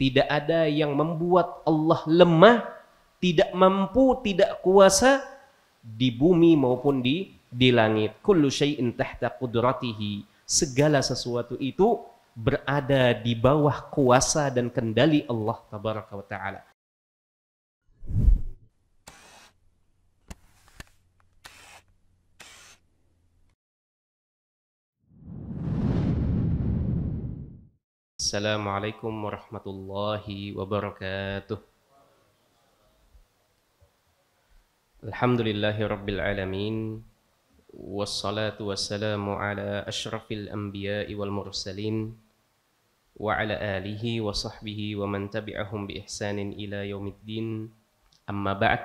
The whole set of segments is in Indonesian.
Tidak ada yang membuat Allah lemah, tidak mampu, tidak kuasa di bumi maupun di langit. Kullu syai'in tahta qudratihi. Segala sesuatu itu berada di bawah kuasa dan kendali Allah tabaraka wa ta'ala. Assalamualaikum warahmatullahi wabarakatuh. Alhamdulillahi rabbil alamin. Wassalatu wassalamu ala ashrafil anbiya'i wal mursalin wa ala alihi wa sahbihi wa man tabi'ahum bi ihsanin ila yaumiddin. Amma ba'd.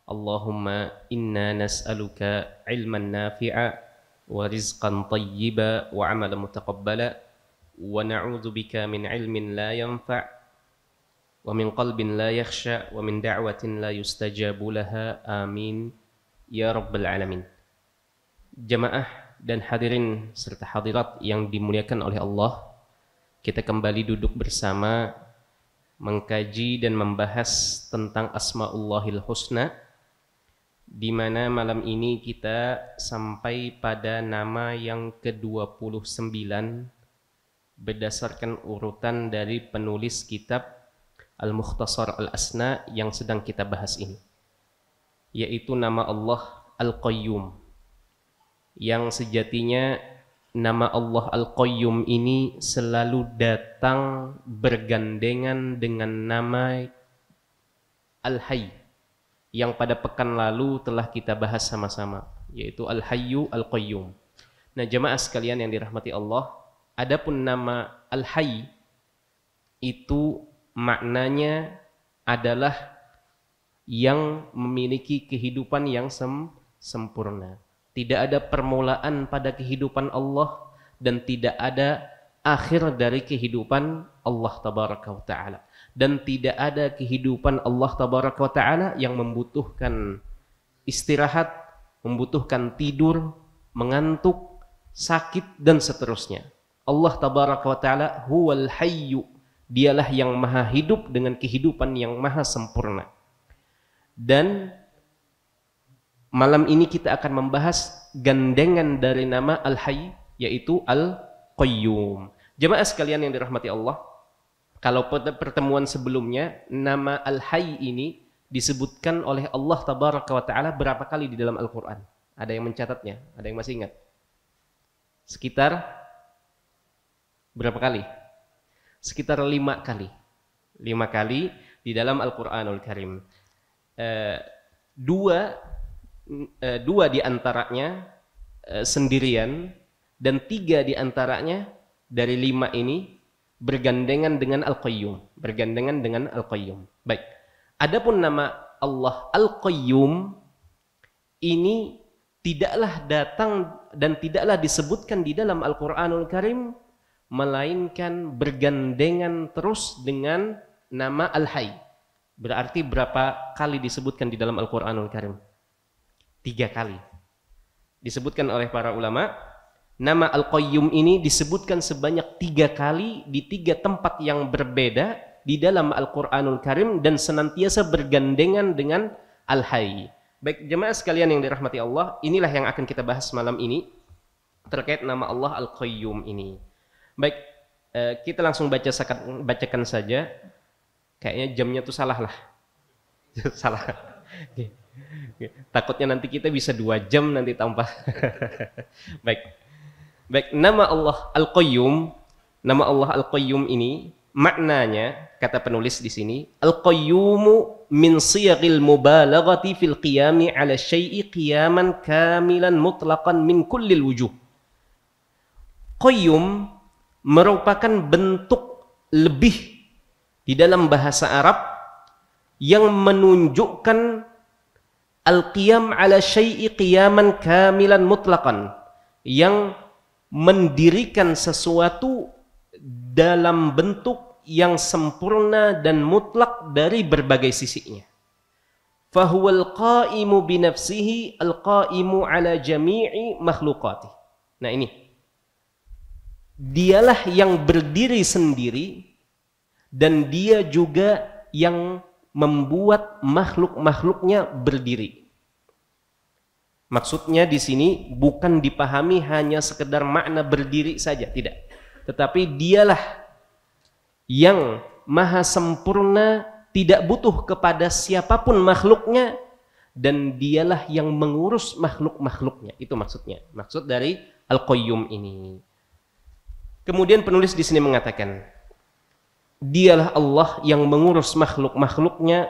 Allahumma inna nas'aluka ilman nafi'a wa rizqan tayyiba wa amalan mutaqabbala wa na'udzu bika min ilmin la yanfa' wa min qalbin la yakhsha wa min da'watin la yustajabu laha. Amin ya rabbal alamin. Jamaah dan hadirin serta hadirat yang dimuliakan oleh Allah, kita kembali duduk bersama mengkaji dan membahas tentang Asmaullahil Husna, di mana malam ini kita sampai pada nama yang ke-29 berdasarkan urutan dari penulis kitab Al-Mukhtasar Al-Asna yang sedang kita bahas ini, yaitu nama Allah Al-Qayyum, yang sejatinya nama Allah Al-Qayyum ini selalu datang bergandengan dengan nama Al-Hayy yang pada pekan lalu telah kita bahas sama-sama, yaitu Al-Hayyu Al-Qayyum. Nah, jemaah sekalian yang dirahmati Allah, adapun nama Al-Hayy itu maknanya adalah yang memiliki kehidupan yang sempurna. Tidak ada permulaan pada kehidupan Allah dan tidak ada akhir dari kehidupan Allah tabaraka wa ta'ala. Dan tidak ada kehidupan Allah tabaraka wa ta'ala yang membutuhkan istirahat, membutuhkan tidur, mengantuk, sakit dan seterusnya. Allah tabaraka wa ta'ala huwal hayyu, dialah yang maha hidup dengan kehidupan yang maha sempurna. Dan malam ini kita akan membahas gandengan dari nama Al-Hayy, yaitu Al-Qayyum. Jemaah sekalian yang dirahmati Allah, kalau pada pertemuan sebelumnya nama Al-Hayy ini disebutkan oleh Allah tabaraka wa ta'ala berapa kali di dalam Al-Quran? Ada yang mencatatnya? Ada yang masih ingat? Sekitar berapa kali? Sekitar 5 kali. 5 kali di dalam Al-Quranul Karim. Dua di antaranya sendirian, dan 3 di antaranya dari 5 ini bergandengan dengan Al-Qayyum. Bergandengan dengan Al-Qayyum. Baik. Adapun nama Allah Al-Qayyum ini tidaklah datang dan tidaklah disebutkan di dalam Al-Quranul Karim, melainkan bergandengan terus dengan nama Al-Hayy. Berarti berapa kali disebutkan di dalam Al-Quranul Karim? 3 kali. Disebutkan oleh para ulama, nama Al-Qayyum ini disebutkan sebanyak 3 kali di 3 tempat yang berbeda di dalam Al-Quranul Karim dan senantiasa bergandengan dengan Al-Hayy. Baik, jemaah sekalian yang dirahmati Allah, inilah yang akan kita bahas malam ini terkait nama Allah Al-Qayyum ini. Baik, kita langsung bacakan saja. Kayaknya jamnya tuh salah lah. Salah. Takutnya nanti kita bisa 2 jam nanti tanpa. Baik, nama Allah Al-Qayyum, nama Allah Al-Qayyum ini maknanya, kata penulis di sini, Al-Qayyumu min siyaghil mubalaghati fil qiyami 'ala syai'i qiyaman kamilan mutlaqan min kullil wujuh. Qayyum merupakan bentuk lebih di dalam bahasa Arab yang menunjukkan al-qiyam ala syai'i qiyaman kamilan mutlaqan, yang mendirikan sesuatu dalam bentuk yang sempurna dan mutlak dari berbagai sisinya. Fahuwal qa'imu binafsihi al-qa'imu ala jami'i makhluqati. Nah ini, dialah yang berdiri sendiri dan dia juga yang membuat makhluk-makhluknya berdiri. Maksudnya di sini bukan dipahami hanya sekedar makna berdiri saja, tidak. Tetapi dialah yang maha sempurna, tidak butuh kepada siapapun makhluknya, dan dialah yang mengurus makhluk-makhluknya. Itu maksudnya. Maksud dari Al-Qayyum ini. Kemudian penulis di sini mengatakan, dialah Allah yang mengurus makhluk-makhluknya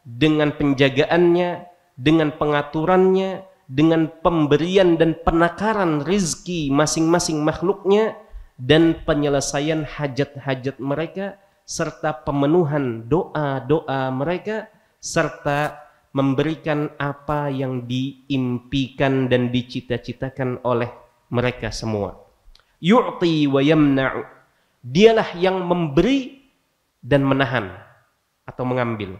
dengan penjagaannya, dengan pengaturannya, dengan pemberian dan penakaran rizki masing-masing makhluknya, dan penyelesaian hajat-hajat mereka, serta pemenuhan doa-doa mereka, serta memberikan apa yang diimpikan dan dicita-citakan oleh mereka semua. Yu'ti wa yamna'u. Dialah yang memberi dan menahan atau mengambil.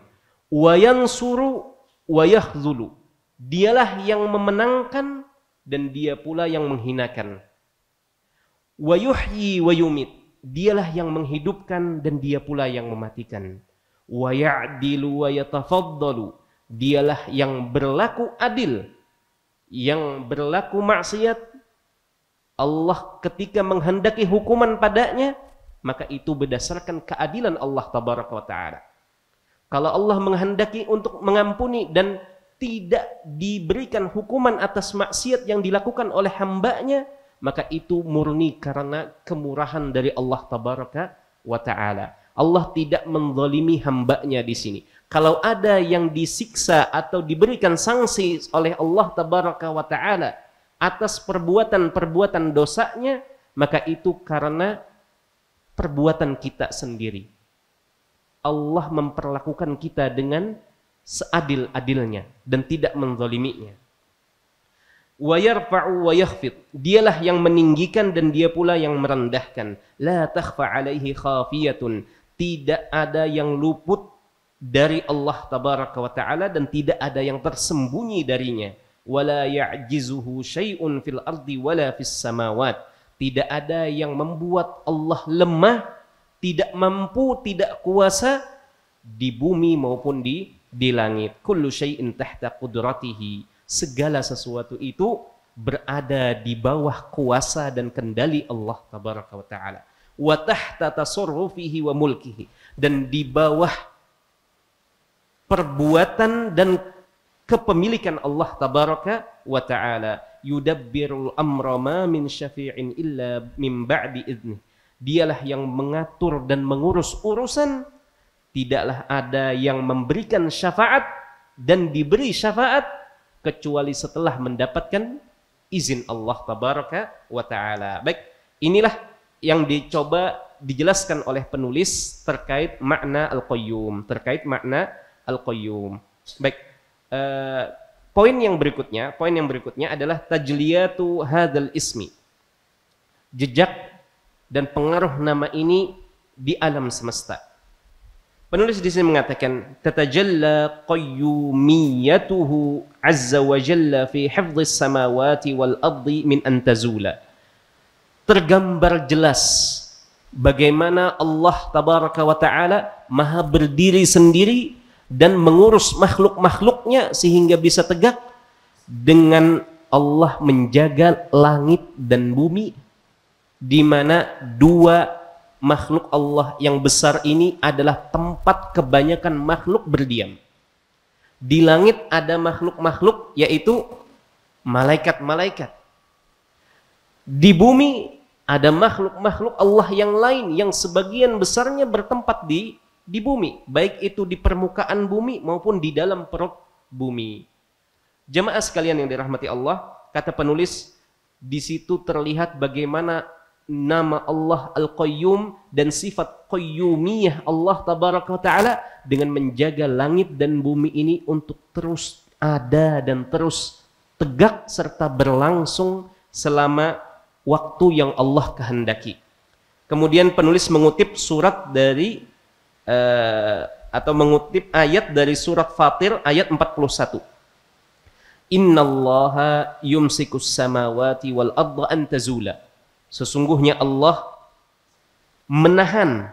Wa yansuru wa yakhzulu. Dialah yang memenangkan dan dia pula yang menghinakan. Wa yuhyi wa yumit. Dialah yang menghidupkan dan dia pula yang mematikan. Wa ya'dilu wa yatafaddalu. Dialah yang berlaku adil, yang berlaku maksiat. Allah ketika menghendaki hukuman padanya, maka itu berdasarkan keadilan Allah tabaraka wa ta'ala. Kalau Allah menghendaki untuk mengampuni dan tidak diberikan hukuman atas maksiat yang dilakukan oleh hambanya, maka itu murni karena kemurahan dari Allah tabaraka wa ta'ala. Allah tidak menzalimi hambanya di sini. Kalau ada yang disiksa atau diberikan sanksi oleh Allah tabaraka wa ta'ala atas perbuatan-perbuatan dosanya, maka itu karena perbuatan kita sendiri. Allah memperlakukan kita dengan seadil-adilnya dan tidak menzaliminya. Wa yarfa'u wa yakhfid. Dialah yang meninggikan dan dia pula yang merendahkan. La takhfa 'alaihi khafiyatun. Tidak ada yang luput dari Allah tabaraka wa ta'ala dan tidak ada yang tersembunyi darinya. Wala ya'jizuhu syai'un fil ardi wala fis samawat. Tidak ada yang membuat Allah lemah, tidak mampu, tidak kuasa di bumi maupun di langit. Kullu syai'in tahta qudratihi. Segala sesuatu itu berada di bawah kuasa dan kendali Allah tabaraka wa ta'ala. Wa tahta tasarrufihi wa mulkihi. Dan di bawah perbuatan dan kepemilikan Allah tabaraka wa ta'ala. Yudabbirul amra ma min syafi'in illa min ba'di idnih. Dialah yang mengatur dan mengurus urusan. Tidaklah ada yang memberikan syafaat dan diberi syafaat kecuali setelah mendapatkan izin Allah tabaraka wa ta'ala. Baik, inilah yang dicoba dijelaskan oleh penulis terkait makna Al-Qayyum, terkait makna Al-Qayyum. Baik, poin yang berikutnya adalah tajliyatu hadzal ismi. Jejak dan pengaruh nama ini di alam semesta. Penulis di sini mengatakan tatajalla qayyumiyatuhu azza wa jalla fi hifdhis samawati wal ardi min an tazula. Tergambar jelas bagaimana Allah tabaraka wa ta'ala maha berdiri sendiri dan mengurus makhluk-makhluknya sehingga bisa tegak, dengan Allah menjaga langit dan bumi, di mana dua makhluk Allah yang besar ini adalah tempat kebanyakan makhluk berdiam. Di langit ada makhluk-makhluk yaitu malaikat-malaikat. Di bumi ada makhluk-makhluk Allah yang lain yang sebagian besarnya bertempat di bumi, baik itu di permukaan bumi maupun di dalam perut bumi. Jemaah sekalian yang dirahmati Allah, kata penulis, di situ terlihat bagaimana nama Allah Al-Qayyum dan sifat qayyumiyah Allah tabaraka wa ta'ala dengan menjaga langit dan bumi ini untuk terus ada dan terus tegak serta berlangsung selama waktu yang Allah kehendaki. Kemudian penulis mengutip surat dari atau mengutip ayat dari surat Fatir ayat 41. Innallaha yumsikus samawati wal arda an tazula. Sesungguhnya Allah menahan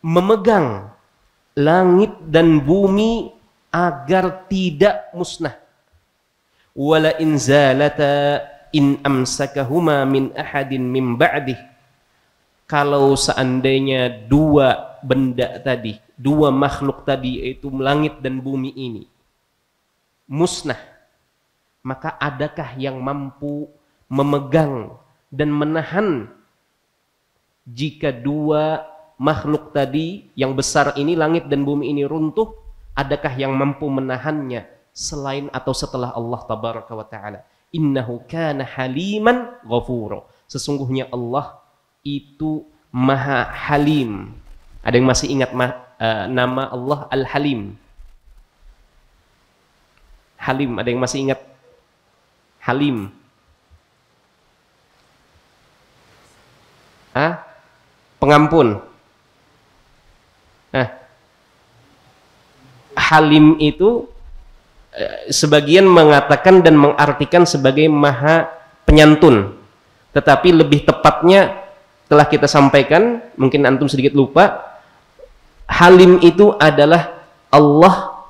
memegang langit dan bumi agar tidak musnah. Wala in zalata in amsakahuma min ahadin min ba'dih. Kalau seandainya dua benda tadi, dua makhluk tadi, yaitu langit dan bumi ini musnah, maka adakah yang mampu memegang dan menahan jika dua makhluk tadi yang besar ini, langit dan bumi ini runtuh? Adakah yang mampu menahannya selain atau setelah Allah tabaraka wa ta'ala? Innahu kana haliman ghafura. Sesungguhnya Allah itu Maha Halim. Ada yang masih ingat nama Allah Al-Halim? Halim, ada yang masih ingat Halim? Pengampun. Halim itu sebagian mengatakan dan mengartikan sebagai Maha Penyantun, tetapi lebih tepatnya telah kita sampaikan, mungkin antum sedikit lupa, Halim itu adalah Allah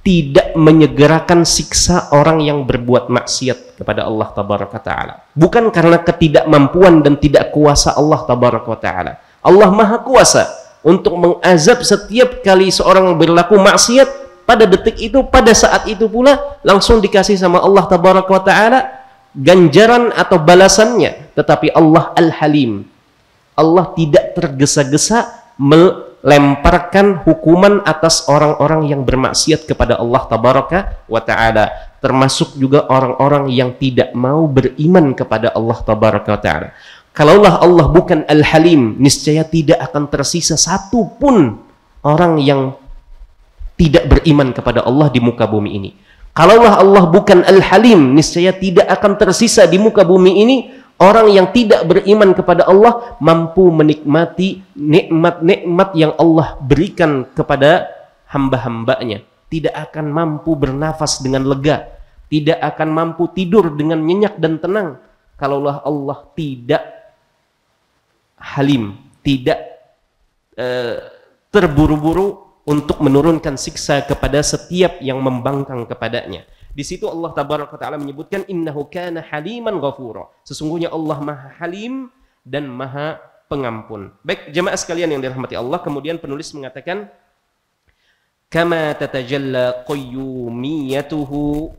tidak menyegerakan siksa orang yang berbuat maksiat kepada Allah tabaraka ta'ala. Bukan karena ketidakmampuan dan tidak kuasa Allah tabaraka ta'ala. Allah maha kuasa untuk mengazab setiap kali seorang berlaku maksiat. Pada detik itu, pada saat itu pula langsung dikasih sama Allah tabaraka ta'ala ganjaran atau balasannya. Tetapi Allah Al-Halim, Allah tidak tergesa-gesa melemparkan hukuman atas orang-orang yang bermaksiat kepada Allah tabaraka wa ta'ala, termasuk juga orang-orang yang tidak mau beriman kepada Allah tabaraka wa ta'ala. Kalaulah Allah bukan Al-Halim, niscaya tidak akan tersisa satu pun orang yang tidak beriman kepada Allah di muka bumi ini. Kalaulah Allah bukan Al-Halim, niscaya tidak akan tersisa di muka bumi ini orang yang tidak beriman kepada Allah, mampu menikmati nikmat-nikmat yang Allah berikan kepada hamba-hambanya. Tidak akan mampu bernafas dengan lega, tidak akan mampu tidur dengan nyenyak dan tenang kalaulah Allah tidak Halim, tidak terburu-buru untuk menurunkan siksa kepada setiap yang membangkang kepadanya. Di situ Allah tabaraka ta'ala menyebutkan innahu kana haliman ghafura. Sesungguhnya Allah maha halim dan maha pengampun. Baik jemaah sekalian yang dirahmati Allah, kemudian penulis mengatakan kama tatajalla qayyumiyatuhu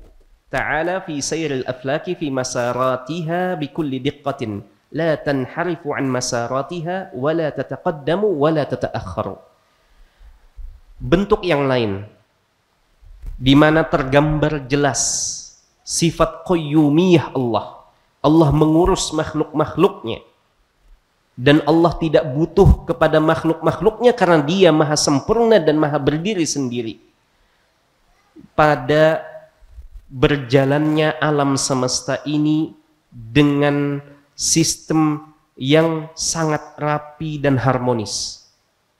ta'ala fi sayril aflaki fi masaratiha bikulli diqqatin la tanharifu an masaratiha wa la tataqaddamu wa la tata'akhkharu. Bentuk yang lain di mana tergambar jelas sifat qayyumiyah Allah. Allah mengurus makhluk-makhluknya dan Allah tidak butuh kepada makhluk-makhluknya karena Dia maha sempurna dan maha berdiri sendiri. Pada berjalannya alam semesta ini dengan sistem yang sangat rapi dan harmonis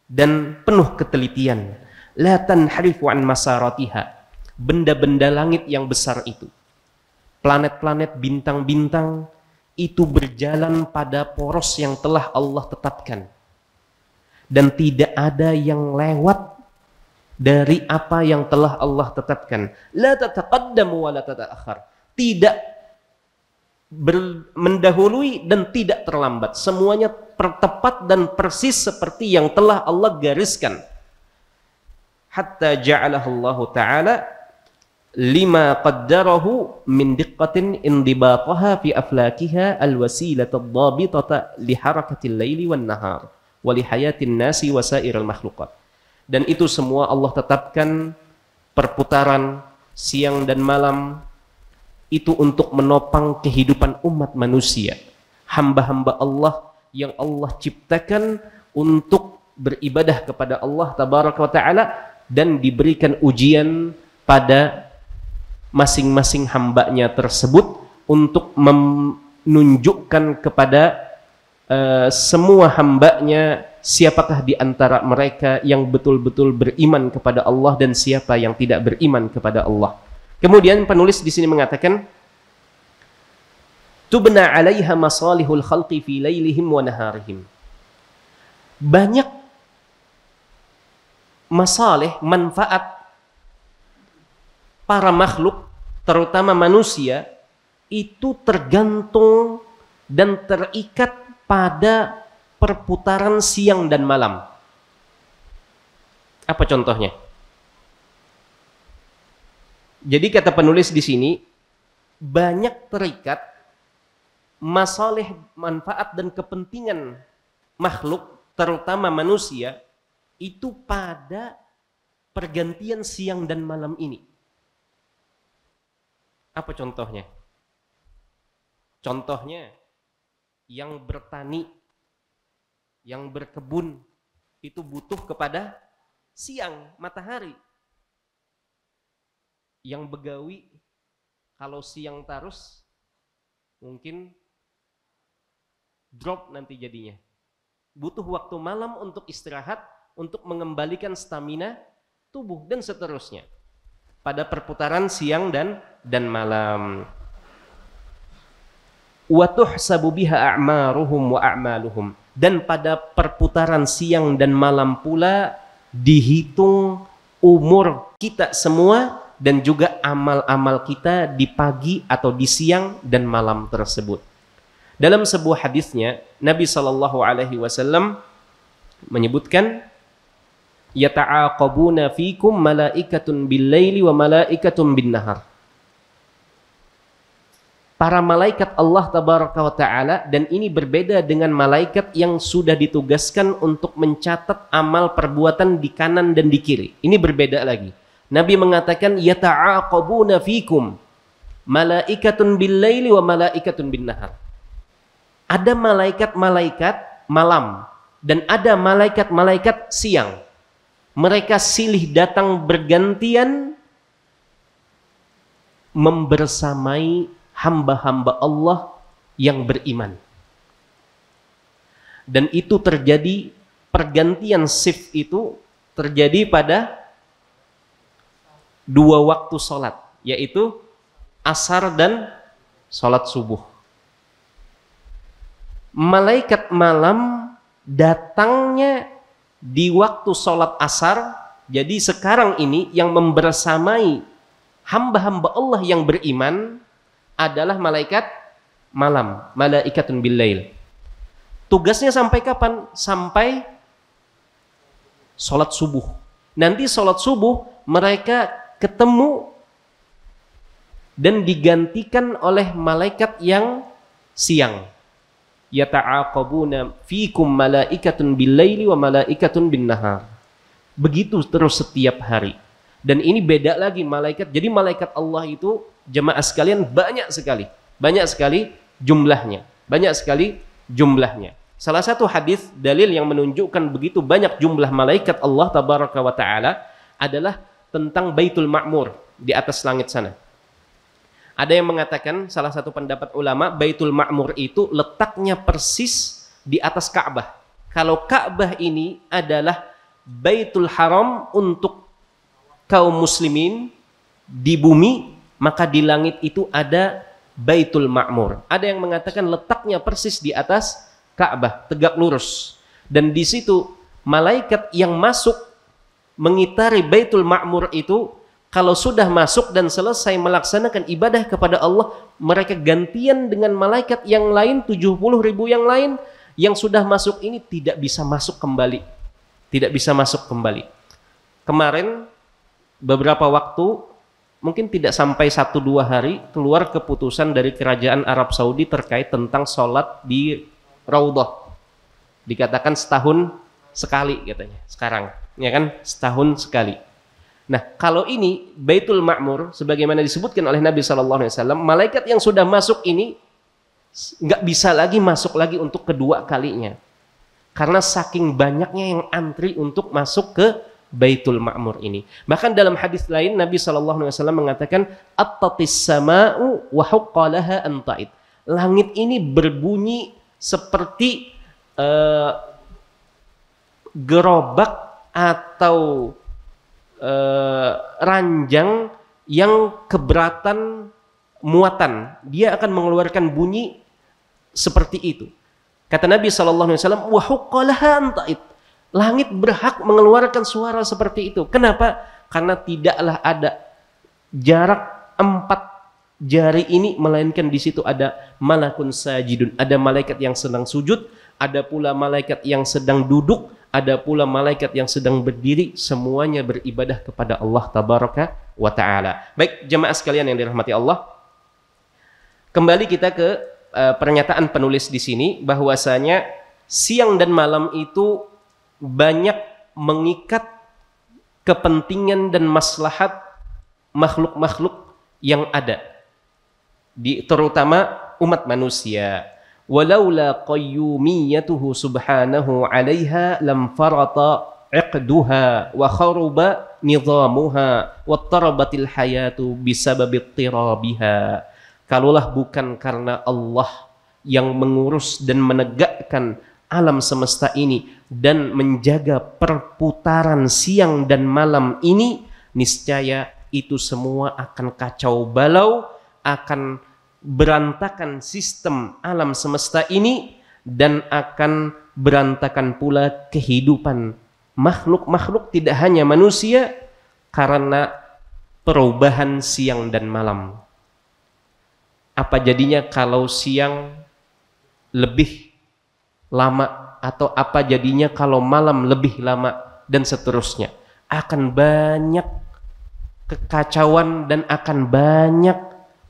dan penuh ketelitian. La tanharifu an masaratiha. Benda-benda langit yang besar itu, planet-planet, bintang-bintang itu berjalan pada poros yang telah Allah tetapkan dan tidak ada yang lewat dari apa yang telah Allah tetapkan. La tataqaddamu wa la tata'akhkhar. Tidak mendahului dan tidak terlambat, semuanya tepat dan persis seperti yang telah Allah gariskan. Hatta ja'alahu ta'ala lima qaddarahu min diqqatin indibataha fi aflakiha alwasilata ad-dabitata li harakatil laili wan nahar wa li hayatin nasi wa sairil makhluqat. Dan itu semua Allah tetapkan perputaran siang dan malam itu untuk menopang kehidupan umat manusia, hamba-hamba Allah yang Allah ciptakan untuk beribadah kepada Allah tabaraka wa ta'ala dan diberikan ujian pada masing-masing hambanya tersebut untuk menunjukkan kepada semua hambanya siapakah di antara mereka yang betul-betul beriman kepada Allah dan siapa yang tidak beriman kepada Allah. Kemudian penulis di sini mengatakan tubna 'alaiha masalihul khalqi fi lailihim wa naharihim. Banyak masalih, manfaat para makhluk, terutama manusia, itu tergantung dan terikat pada perputaran siang dan malam. Apa contohnya? Jadi kata penulis di sini, banyak terikat masalih, manfaat dan kepentingan makhluk, terutama manusia, itu pada pergantian siang dan malam ini. Apa contohnya? Contohnya, yang bertani, yang berkebun, itu butuh kepada siang, matahari. Yang begawi, kalau siang terus, mungkin drop nanti jadinya. Butuh waktu malam untuk istirahat, untuk mengembalikan stamina tubuh, dan seterusnya. Pada perputaran siang dan malam. Wa tuhsabu biha a'maruhum wa a'maluhum. Dan pada perputaran siang dan malam pula dihitung umur kita semua dan juga amal-amal kita di pagi atau di siang dan malam tersebut. Dalam sebuah hadisnya, Nabi SAW menyebutkan, yata'aqabuna fikum malaikatun bil-laili wa malaikatun bin-nahar. Para malaikat Allah tabaraka wa ta'ala, dan ini berbeda dengan malaikat yang sudah ditugaskan untuk mencatat amal perbuatan di kanan dan di kiri. Ini berbeda lagi. Nabi mengatakan yata'aqabuna fikum malaikatun bil-laili wa malaikatun bin-nahar. Ada malaikat-malaikat malam dan ada malaikat-malaikat siang. Mereka silih datang bergantian membersamai hamba-hamba Allah yang beriman. Dan itu terjadi, pergantian shift itu terjadi pada 2 waktu sholat, yaitu asar dan sholat subuh. Malaikat malam datangnya di waktu sholat asar. Jadi sekarang ini yang membersamai hamba-hamba Allah yang beriman adalah malaikat malam, malaikatun bil-lail. Tugasnya sampai kapan? Sampai sholat subuh. Nanti sholat subuh mereka ketemu dan digantikan oleh malaikat yang siang. Yata'aqabuna fikum malaikatun bil-laili wa malaikatun bin-nahar. Begitu terus setiap hari. Dan ini beda lagi malaikat. Jadi malaikat Allah itu, jemaah sekalian, banyak sekali jumlahnya. Banyak sekali jumlahnya. Salah satu hadis dalil yang menunjukkan begitu banyak jumlah malaikat Allah tabaraka wa ta'ala adalah tentang Baitul Ma'mur di atas langit sana. Ada yang mengatakan, salah satu pendapat ulama, Baitul Ma'mur itu letaknya persis di atas Ka'bah. Kalau Ka'bah ini adalah Baitul Haram untuk kaum muslimin di bumi, maka di langit itu ada Baitul Ma'mur. Ada yang mengatakan letaknya persis di atas Ka'bah, tegak lurus. Dan di situ malaikat yang masuk mengitari Baitul Ma'mur itu, kalau sudah masuk dan selesai melaksanakan ibadah kepada Allah, mereka gantian dengan malaikat yang lain, 70.000 yang lain, yang sudah masuk ini tidak bisa masuk kembali. Tidak bisa masuk kembali. Kemarin, beberapa waktu, mungkin tidak sampai 1-2 hari, keluar keputusan dari kerajaan Arab Saudi terkait tentang sholat di Raudhah. Dikatakan setahun sekali katanya, sekarang. Ya kan? Setahun sekali. Nah, kalau ini Baitul Ma'mur, sebagaimana disebutkan oleh Nabi SAW, malaikat yang sudah masuk ini nggak bisa lagi masuk lagi untuk kedua kalinya, karena saking banyaknya yang antri untuk masuk ke Baitul Ma'mur ini. Bahkan dalam hadis lain Nabi SAW mengatakan, "Attatis sama'u wa huqqalaha anta'id." Langit ini berbunyi seperti gerobak atau ranjang yang keberatan muatan, dia akan mengeluarkan bunyi seperti itu. Kata Nabi SAW, wa huqqalaha anta'id, Langit berhak mengeluarkan suara seperti itu. Kenapa? Karena tidaklah ada jarak 4 jari ini, melainkan di situ ada malakun sajidun, ada malaikat yang sedang sujud, ada pula malaikat yang sedang duduk, ada pula malaikat yang sedang berdiri, semuanya beribadah kepada Allah tabaraka wa taala. Baik, jemaah sekalian yang dirahmati Allah, kembali kita ke pernyataan penulis di sini bahwasanya siang dan malam itu banyak mengikat kepentingan dan maslahat makhluk-makhluk yang ada, terutama umat manusia. Walaula qayyumiyatuhu subhanahu 'alaiha lam farata 'iqduha wa kharuba nizamuha wa tarabatil hayatu bisababi tirabiha. Kalaulah bukan karena Allah yang mengurus dan menegakkan alam semesta ini dan menjaga perputaran siang dan malam ini, niscaya itu semua akan kacau balau, akan berantakan sistem alam semesta ini, dan akan berantakan pula kehidupan makhluk-makhluk, tidak hanya manusia, karena perubahan siang dan malam. Apa jadinya kalau siang lebih lama, atau apa jadinya kalau malam lebih lama, dan seterusnya. Akan banyak kekacauan dan akan banyak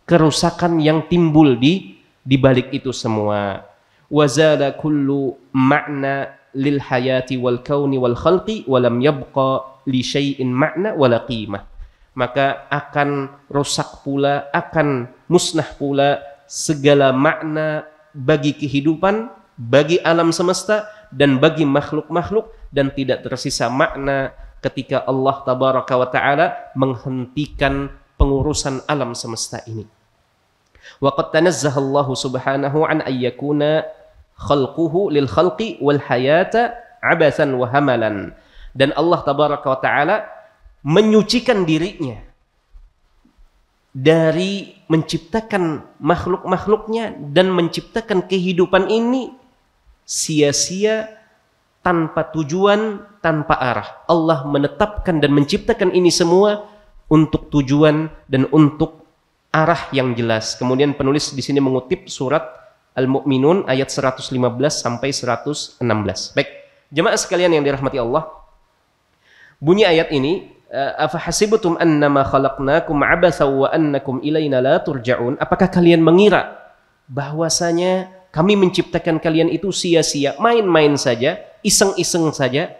kerusakan yang timbul di balik itu semua. Wazala kullu ma'na lil hayati wal kauni wal khalqi wa lam yabqa li syai'in ma'na wala qimah. Maka akan rusak pula, akan musnah pula segala makna bagi kehidupan, bagi alam semesta dan bagi makhluk-makhluk, dan tidak tersisa makna ketika Allah tabaraka wa ta'ala menghentikan pengurusan alam semesta ini. Wa qad tanazzaha Allah subhanahu an ayyakuna khalquhu lil khalqi wal hayata abathan wa hamalan. Dan Allah tabaraka wa ta'ala menyucikan dirinya dari menciptakan makhluk-makhluknya dan menciptakan kehidupan ini sia-sia, tanpa tujuan, tanpa arah. Allah menetapkan dan menciptakan ini semua untuk tujuan dan untuk arah yang jelas. Kemudian penulis di sini mengutip surat Al-Mu'minun ayat 115 sampai 116. Baik, jemaah sekalian yang dirahmati Allah, bunyi ayat ini, afahasibtum annama khalaqnakum abatsa wa annakum ilaina la turja'un. Apakah kalian mengira bahwasanya kami menciptakan kalian itu sia-sia, main-main saja, iseng-iseng saja,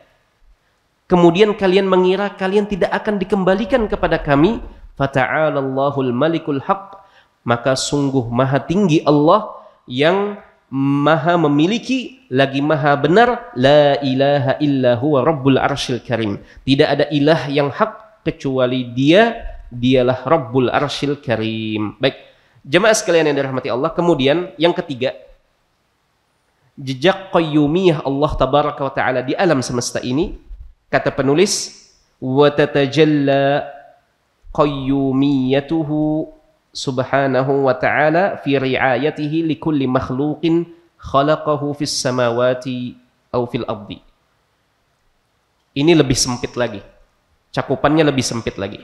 kemudian kalian mengira kalian tidak akan dikembalikan kepada kami? Fata'alallahul malikul haq. Maka sungguh maha tinggi Allah yang maha memiliki lagi maha benar. La ilaha illa huwa rabbul arsyil karim. Tidak ada ilah yang hak kecuali dia, dialah rabbul arsyil karim. Baik, jemaah sekalian yang dirahmati Allah, kemudian yang ketiga, jejak qayyumiyah Allah tabaraka wa ta'ala di alam semesta ini. Kata penulis, wa tatajalla qayyumiyatuhu subhanahu wa ta'ala fi ri'ayatihi li kulli makhluqin khalaqahu fis samawati aw fil ardi. Ini lebih sempit lagi, cakupannya lebih sempit lagi.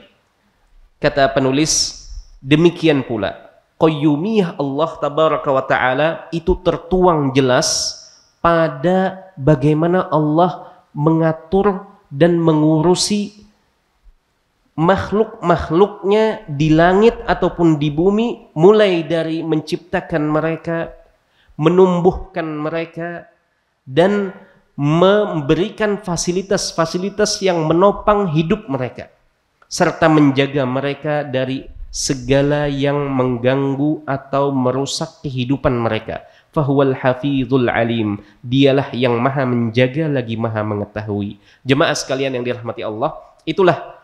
Kata penulis, demikian pula qayyumiyah Allah tabaraka wa ta'ala itu tertuang jelas pada bagaimana Allah mengatur dan mengurusi makhluk-makhluknya di langit ataupun di bumi, mulai dari menciptakan mereka, menumbuhkan mereka, dan memberikan fasilitas-fasilitas yang menopang hidup mereka, serta menjaga mereka dari segala yang mengganggu atau merusak kehidupan mereka. Fahuwal hafizul alim. Dialah yang maha menjaga lagi maha mengetahui. Jemaah sekalian yang dirahmati Allah, itulah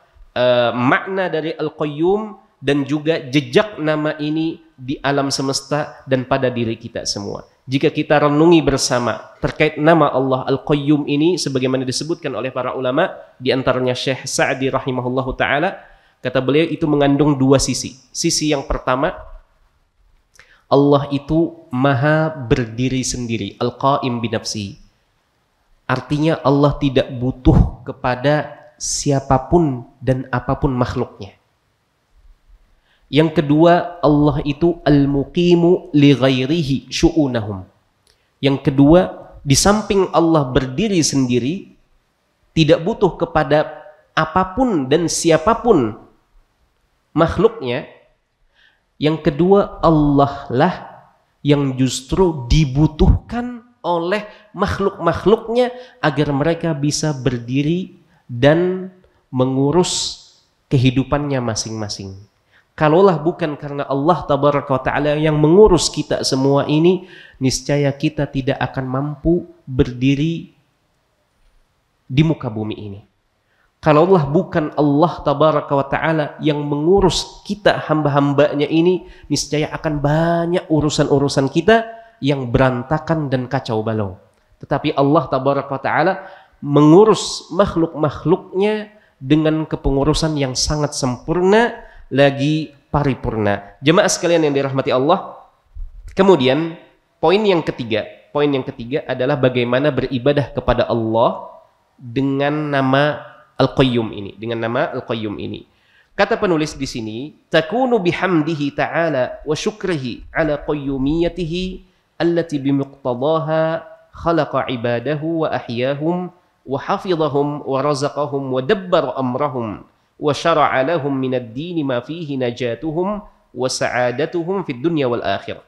makna dari Al-Qayyum dan juga jejak nama ini di alam semesta dan pada diri kita semua. Jika kita renungi bersama terkait nama Allah Al-Qayyum ini, sebagaimana disebutkan oleh para ulama, di antaranya Syekh Sa'di rahimahullahu ta'ala, kata beliau itu mengandung dua sisi. Sisi yang pertama, Allah itu maha berdiri sendiri, Al-Qaim binafsi. Artinya Allah tidak butuh kepada siapapun dan apapun makhluknya. Yang kedua, Allah itu al-muqimu li ghairihi syu'unahum. Yang kedua, di samping Allah berdiri sendiri, tidak butuh kepada apapun dan siapapun makhluknya. Yang kedua, Allah lah yang justru dibutuhkan oleh makhluk-makhluknya agar mereka bisa berdiri dan mengurus kehidupannya masing-masing. Kalaulah bukan karena Allah tabaraka wa ta'ala yang mengurus kita semua ini, niscaya kita tidak akan mampu berdiri di muka bumi ini. Kalaulah bukan Allah tabaraka wa ta'ala yang mengurus kita hamba-hambanya ini, niscaya akan banyak urusan-urusan kita yang berantakan dan kacau balau. Tetapi Allah tabaraka wa ta'ala mengurus makhluk-makhluknya dengan kepengurusan yang sangat sempurna lagi paripurna. Jemaah sekalian yang dirahmati Allah. Kemudian poin yang ketiga adalah bagaimana beribadah kepada Allah dengan nama Al-Qayyum ini, Kata penulis di sini, takunu bihamdihi ta'ala wa syukrihi ala qayyumiyatihi allati bimuqtadaha khalaqa ibadahu wa ahyahum wa hafidhahum wa razaqahum wa dabbara amrahum wa syara'a lahum minad dini ma fihi najatuhum wa sa'adatuhum fid dunya wal akhirah.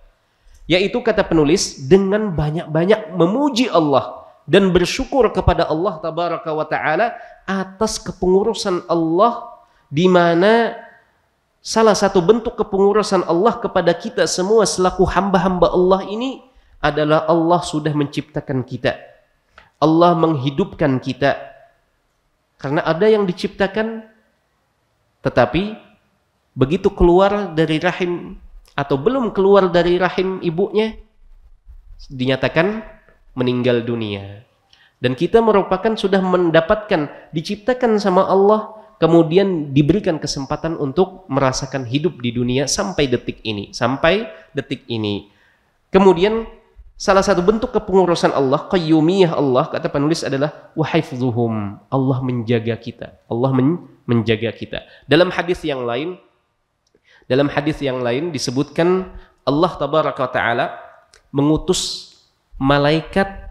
Yaitu kata penulis, dengan banyak-banyak memuji Allah dan bersyukur kepada Allah tabaraka wa ta'ala atas kepengurusan Allah, di mana salah satu bentuk kepengurusan Allah kepada kita semua selaku hamba-hamba Allah ini adalah Allah sudah menciptakan kita. Allah menghidupkan kita. Karena ada yang diciptakan tetapi begitu keluar dari rahim atau belum keluar dari rahim ibunya dinyatakan meninggal dunia. Dan kita merupakan sudah mendapatkan, diciptakan sama Allah, kemudian diberikan kesempatan untuk merasakan hidup di dunia sampai detik ini. Kemudian salah satu bentuk kepengurusan Allah, qayyumiyah Allah, kata penulis adalah wa hifdzuhum, Allah menjaga kita. Dalam hadis yang lain disebutkan Allah tabaraka wa taala mengutus malaikat.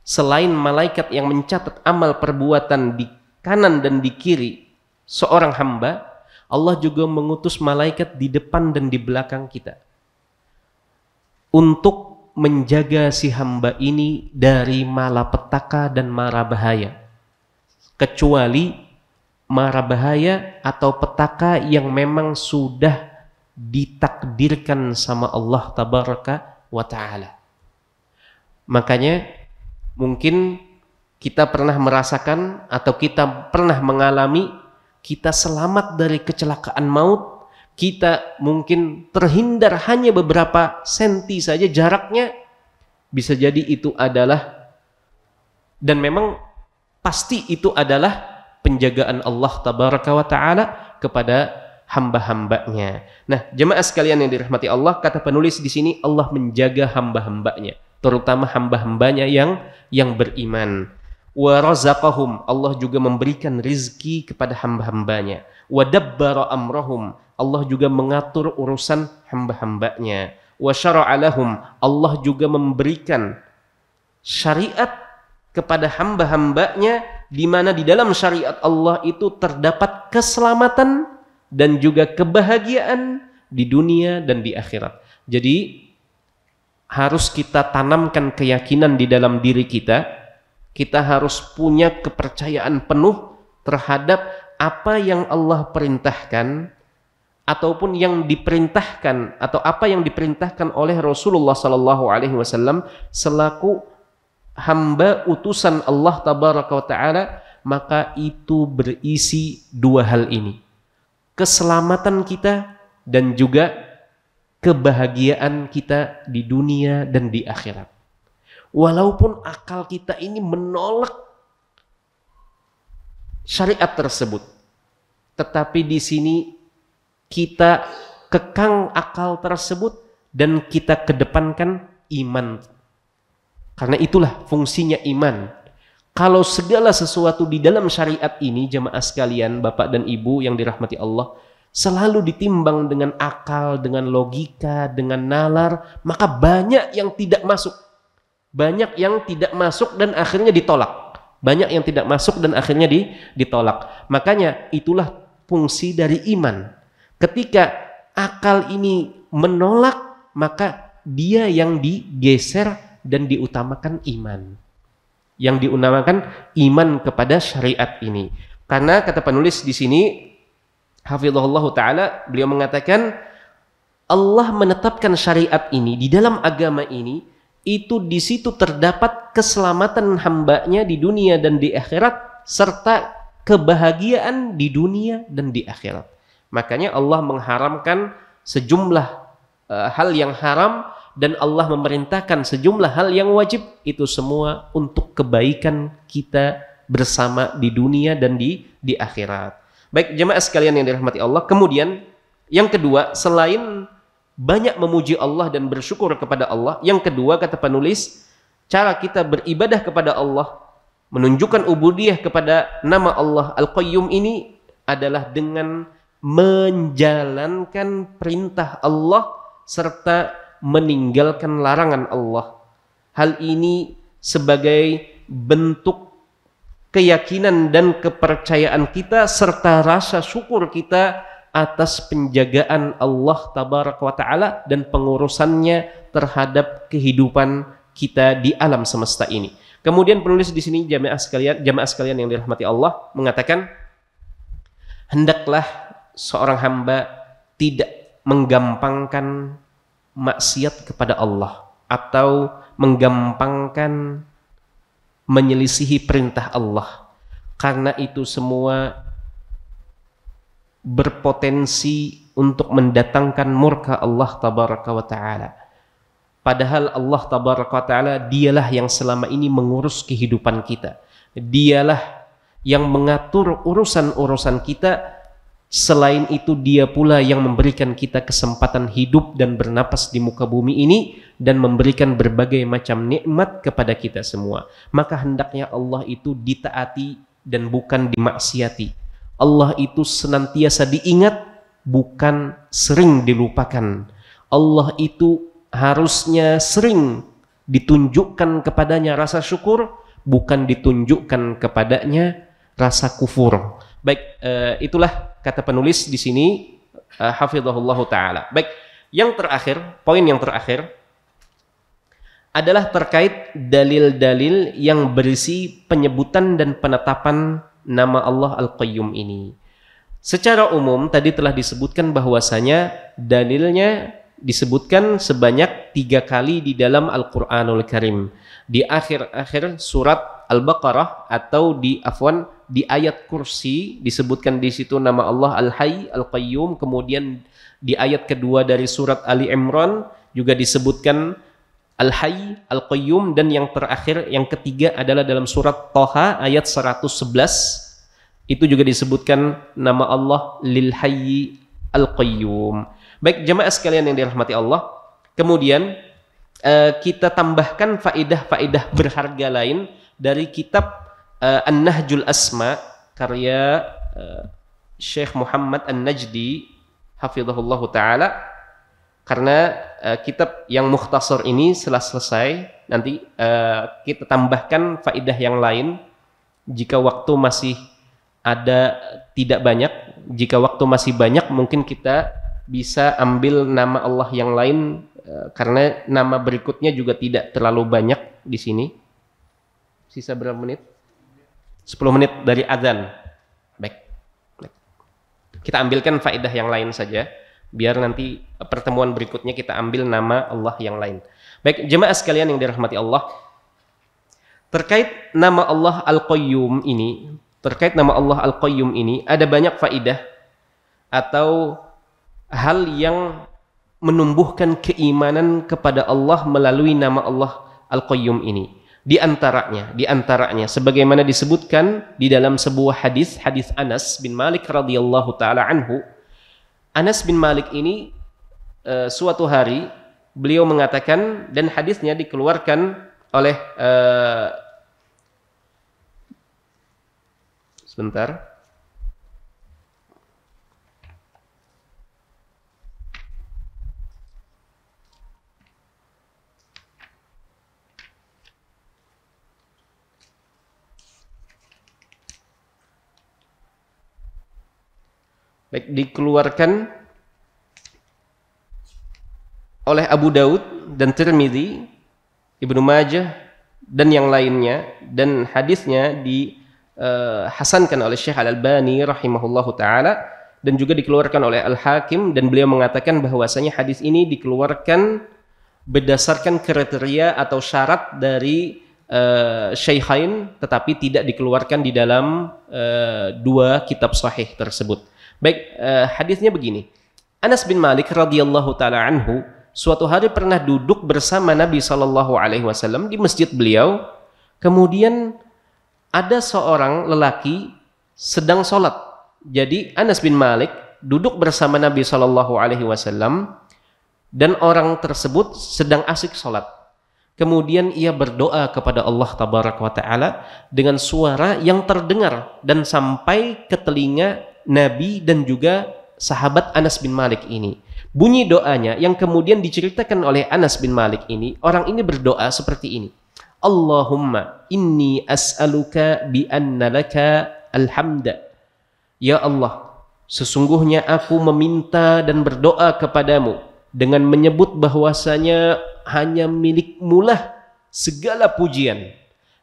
Selain malaikat yang mencatat amal perbuatan di kanan dan di kiri seorang hamba, Allah juga mengutus malaikat di depan dan di belakang kita untuk menjaga si hamba ini dari malapetaka dan mara bahaya, kecuali mara bahaya atau petaka yang memang sudah ditakdirkan sama Allah tabaraka wa ta'ala. Makanya mungkin kita pernah merasakan atau kita pernah mengalami, kita selamat dari kecelakaan maut, kita mungkin terhindar hanya beberapa senti saja jaraknya, bisa jadi itu adalah, dan memang pasti itu adalah penjagaan Allah tabaraka wa ta'ala kepada hamba-hambanya. Nah, jemaah sekalian yang dirahmati Allah, kata penulis di sini, Allah menjaga hamba-hambanya, terutama hamba-hambanya yang beriman. Wa razaqahum, Allah juga memberikan rizki kepada hamba-hambanya. Wa dabbara amrahum, Allah juga mengatur urusan hamba-hambanya. Wa syara'a lahum, Allah juga memberikan syariat kepada hamba-hambanya, di mana di dalam syariat Allah itu terdapat keselamatan dan juga kebahagiaan di dunia dan di akhirat. Jadi harus kita tanamkan keyakinan di dalam diri kita. Kita harus punya kepercayaan penuh terhadap apa yang Allah perintahkan ataupun yang diperintahkan, atau apa yang diperintahkan oleh Rasulullah SAW selaku hamba utusan Allah tabaraka wa ta'ala. Maka itu berisi dua hal ini, keselamatan kita dan juga kebahagiaan kita di dunia dan di akhirat. Walaupun akal kita ini menolak syariat tersebut, tetapi di sini kita kekang akal tersebut dan kita kedepankan iman. Karena itulah fungsinya iman. Kalau segala sesuatu di dalam syariat ini, jemaah sekalian, Bapak dan Ibu yang dirahmati Allah, selalu ditimbang dengan akal, dengan logika, dengan nalar, maka banyak yang tidak masuk. Banyak yang tidak masuk dan akhirnya ditolak. Banyak yang tidak masuk dan akhirnya ditolak. Makanya itulah fungsi dari iman. Ketika akal ini menolak, maka dia yang digeser dan diutamakan iman. Yang diutamakan iman kepada syariat ini. Karena kata penulis di sini, hafizahullah ta'ala, beliau mengatakan Allah menetapkan syariat ini di dalam agama ini, itu di situ terdapat keselamatan hambanya di dunia dan di akhirat, serta kebahagiaan di dunia dan di akhirat. Makanya Allah mengharamkan sejumlah hal yang haram dan Allah memerintahkan sejumlah hal yang wajib, itu semua untuk kebaikan kita bersama di dunia dan di akhirat. Baik jemaah sekalian yang dirahmati Allah, kemudian yang kedua, selain banyak memuji Allah dan bersyukur kepada Allah, yang kedua kata penulis, cara kita beribadah kepada Allah, menunjukkan ubudiyah kepada nama Allah Al-Qayyum ini adalah dengan menjalankan perintah Allah serta meninggalkan larangan Allah. Hal ini sebagai bentuk keyakinan dan kepercayaan kita serta rasa syukur kita atas penjagaan Allah tabaraka wa ta'ala dan pengurusannya terhadap kehidupan kita di alam semesta ini. Kemudian penulis di sini jamaah sekalian yang dirahmati Allah mengatakan, hendaklah seorang hamba tidak menggampangkan maksiat kepada Allah atau menggampangkan menyelisihi perintah Allah, karena itu semua berpotensi untuk mendatangkan murka Allah tabaraka wa ta'ala. Padahal Allah tabaraka wa ta'ala dialah yang selama ini mengurus kehidupan kita. Dialah yang mengatur urusan-urusan kita. Selain itu dia pula yang memberikan kita kesempatan hidup dan bernapas di muka bumi ini dan memberikan berbagai macam nikmat kepada kita semua. Maka hendaknya Allah itu ditaati dan bukan dimaksiati. Allah itu senantiasa diingat, bukan sering dilupakan. Allah itu harusnya sering ditunjukkan kepadanya rasa syukur, bukan ditunjukkan kepadanya rasa kufur. Baik, itulah kata penulis di sini, hafizahullah ta'ala. Baik, yang terakhir, poin yang terakhir adalah terkait dalil-dalil yang berisi penyebutan dan penetapan nama Allah Al-Qayyum ini. Secara umum tadi telah disebutkan bahwasanya dalilnya disebutkan sebanyak 3 kali di dalam Al-Qur'anul Karim. Di akhir-akhir surat Al-Baqarah atau di ayat kursi disebutkan di situ nama Allah Al-Hayy Al-Qayyum. Kemudian di ayat kedua dari surat Ali Imran juga disebutkan Al-Hayy Al-Qayyum, dan yang terakhir yang ketiga adalah dalam surat Thaha ayat 111, itu juga disebutkan nama Allah Lil Hayy Al-Qayyum. Baik jemaah sekalian yang dirahmati Allah, kemudian kita tambahkan faedah-faedah berharga lain dari kitab An-Nahjul Asma karya Syekh Muhammad An-Najdi hafizahullah ta'ala. Karena kitab yang mukhtasar ini setelah selesai, nanti kita tambahkan faedah yang lain jika waktu masih ada tidak banyak. Jika waktu masih banyak mungkin kita bisa ambil nama Allah yang lain, karena nama berikutnya juga tidak terlalu banyak di sini. Sisa berapa menit? 10 menit dari azan. Baik. Kita ambilkan faedah yang lain saja, biar nanti pertemuan berikutnya kita ambil nama Allah yang lain. Baik, jemaah sekalian yang dirahmati Allah, terkait nama Allah Al-Qayyum ini, ada banyak faedah atau hal yang menumbuhkan keimanan kepada Allah melalui nama Allah Al-Qayyum ini. Di antaranya sebagaimana disebutkan di dalam sebuah hadis Anas bin Malik radhiyallahu taala anhu. Anas bin Malik ini suatu hari beliau mengatakan, dan hadisnya dikeluarkan oleh Sebentar. Baik, dikeluarkan oleh Abu Daud dan Tirmidzi, Ibnu Majah dan yang lainnya, dan hadisnya dihasankan oleh Syekh Al-Albani rahimahullahu taala, dan juga dikeluarkan oleh Al-Hakim, dan beliau mengatakan bahwasanya hadis ini dikeluarkan berdasarkan kriteria atau syarat dari Syaikhain, tetapi tidak dikeluarkan di dalam dua kitab sahih tersebut. Baik, hadisnya begini. Anas bin Malik radhiyallahu taala anhu suatu hari pernah duduk bersama Nabi sallallahu alaihi wasallam di masjid beliau. Kemudian ada seorang lelaki sedang sholat. Jadi Anas bin Malik duduk bersama Nabi sallallahu alaihi wasallam dan orang tersebut sedang asik sholat. Kemudian ia berdoa kepada Allah tabaraka wa taala dengan suara yang terdengar dan sampai ke telinga Nabi dan juga sahabat Anas bin Malik ini. Bunyi doanya yang kemudian diceritakan oleh Anas bin Malik ini, orang ini berdoa seperti ini. Allahumma inni as'aluka bi anna laka alhamda. Ya Allah, sesungguhnya aku meminta dan berdoa kepadamu dengan menyebut bahwasanya hanya milikmulah segala pujian.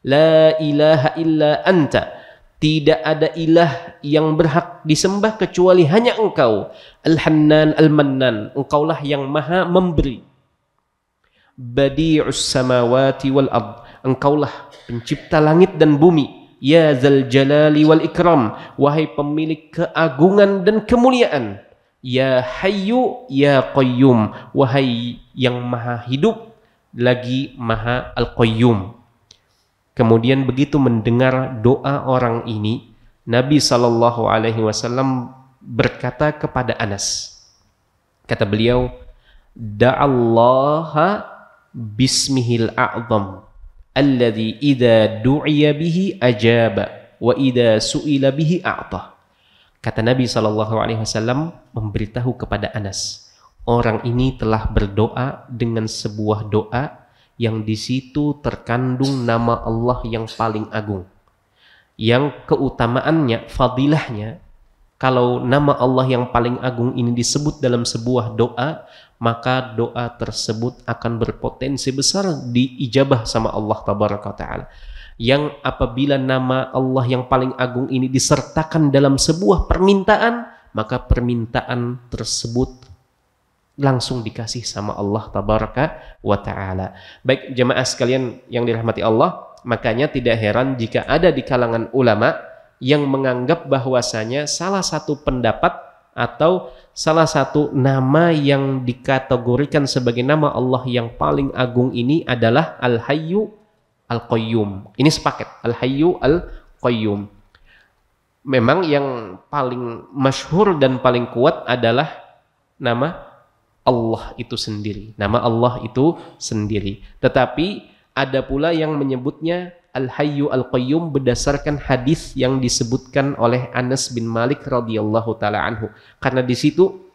La ilaha illa anta. Tidak ada ilah yang berhak disembah kecuali hanya Engkau. Al-Hannan Al-Mannan. Engkaulah yang maha memberi. Badi'us samawati wal ard. Engkaulah pencipta langit dan bumi. Ya Zal Jalali wal Ikram. Wahai pemilik keagungan dan kemuliaan. Ya Hayyu ya Qayyum. Wahai yang maha hidup lagi maha Al-Qayyum. Kemudian begitu mendengar doa orang ini, Nabi sallallahu alaihi wasallam berkata kepada Anas. Kata beliau, "Da'allaha bismihil a'zam alladhi idza du'iya bihi ajaba wa idza su'ila bihi a'ta." Kata Nabi sallallahu alaihi wasallam memberitahu kepada Anas, orang ini telah berdoa dengan sebuah doa yang di situ terkandung nama Allah yang paling agung, yang keutamaannya, fadilahnya, kalau nama Allah yang paling agung ini disebut dalam sebuah doa, maka doa tersebut akan berpotensi besar diijabah sama Allah tabaraka wa ta'ala. Yang apabila nama Allah yang paling agung ini disertakan dalam sebuah permintaan, maka permintaan tersebut langsung dikasih sama Allah tabaraka wa ta'ala. Baik jemaah sekalian yang dirahmati Allah, makanya tidak heran jika ada di kalangan ulama yang menganggap bahwasanya salah satu pendapat atau salah satu nama yang dikategorikan sebagai nama Allah yang paling agung ini adalah Al-Hayyu Al-Qayyum. Ini sepaket, Al-Hayyu Al-Qayyum. Memang yang paling masyhur dan paling kuat adalah nama Allah itu sendiri, nama Allah itu sendiri. Tetapi ada pula yang menyebutnya Al-Hayyu Al-Qayyum berdasarkan hadis yang disebutkan oleh Anas bin Malik radhiyallahu taala anhu. Karena di situ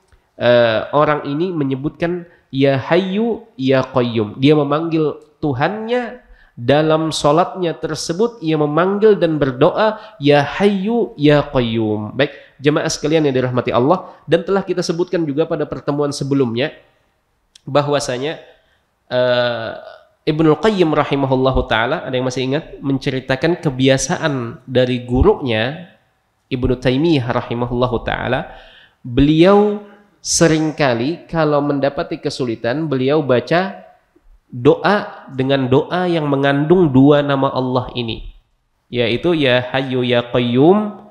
orang ini menyebutkan ya Hayyu ya Qayyum. Dia memanggil Tuhannya dalam sholatnya tersebut, ia memanggil dan berdoa ya Hayyu ya Qayyum. Baik jemaah sekalian yang dirahmati Allah, dan telah kita sebutkan juga pada pertemuan sebelumnya bahwasanya Ibnul Qayyim rahimahullahu taala, ada yang masih ingat, menceritakan kebiasaan dari gurunya Ibnu Taimiyah rahimahullahu taala. Beliau seringkali kalau mendapati kesulitan, beliau baca doa dengan doa yang mengandung dua nama Allah ini, yaitu ya Hayyu ya Qayyum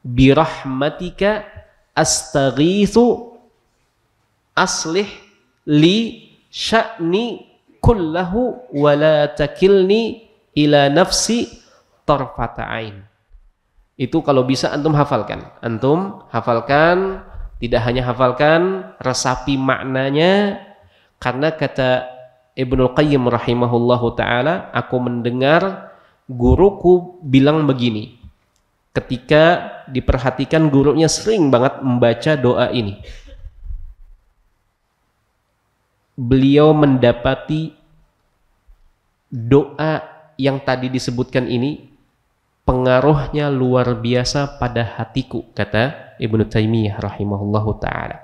birahmatika astaghitsu aslih li sya'ni kullahu wa la takilni ila nafsi tarfata ain. Itu kalau bisa antum hafalkan. Antum hafalkan, tidak hanya hafalkan, resapi maknanya, karena kata Ibnul Qayyim rahimahullahu ta'ala, aku mendengar guruku bilang begini, ketika diperhatikan gurunya sering banget membaca doa ini. Beliau mendapati doa yang tadi disebutkan ini pengaruhnya luar biasa pada hatiku, kata Ibnu Taimiyah rahimahullahu ta'ala.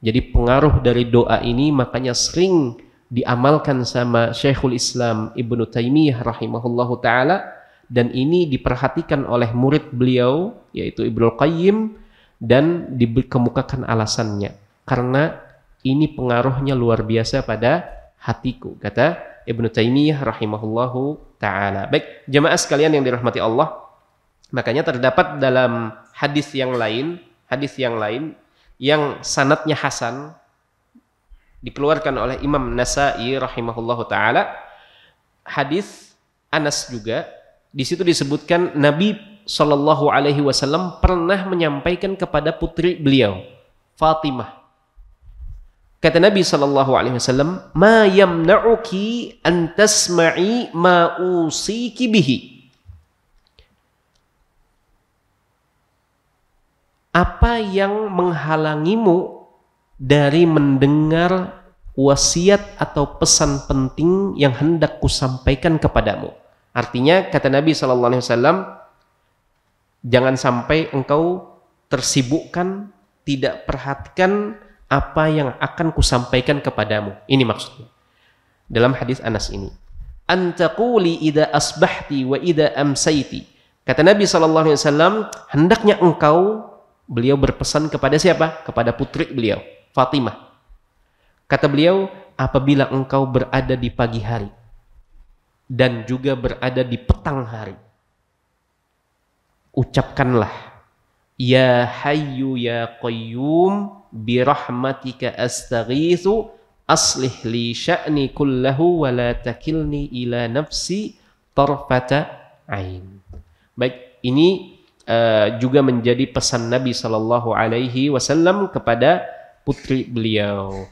Jadi pengaruh dari doa ini makanya sering diamalkan sama Syekhul Islam Ibnu Taimiyah rahimahullahu ta'ala, dan ini diperhatikan oleh murid beliau yaitu Ibnu Qayyim, dan dikemukakan alasannya karena ini pengaruhnya luar biasa pada hatiku, kata Ibnu Taimiyah rahimahullahu ta'ala. Baik, jemaah sekalian yang dirahmati Allah, makanya terdapat dalam hadis yang lain yang sanadnya hasan, dikeluarkan oleh Imam Nasa'i rahimahullahu ta'ala, hadis Anas juga. Di situ disebutkan Nabi Shallallahu Alaihi Wasallam pernah menyampaikan kepada putri beliau Fatimah. Kata Nabi Shallallahu Alaihi Wasallam, "Ma yamna'uki an tasma'i ma usiki bihi." Apa yang menghalangimu dari mendengar wasiat atau pesan penting yang hendak kusampaikan kepadamu? Artinya kata Nabi SAW, jangan sampai engkau tersibukkan, tidak perhatikan apa yang akan kusampaikan kepadamu. Ini maksudnya dalam hadis Anas ini. Antaquli idza asbahti wa idza amsaiti. Kata Nabi SAW, hendaknya engkau, beliau berpesan kepada siapa? Kepada putri beliau, Fatimah. Kata beliau, apabila engkau berada di pagi hari dan juga berada di petang hari, ucapkanlah, ya hayyu ya qayyum birahmatika astaghitsu aslih li sya'ni kullahu wa la takilni ila nafsi tarfata ain. Baik, ini juga menjadi pesan Nabi sallallahu alaihi wasallam kepada putri beliau.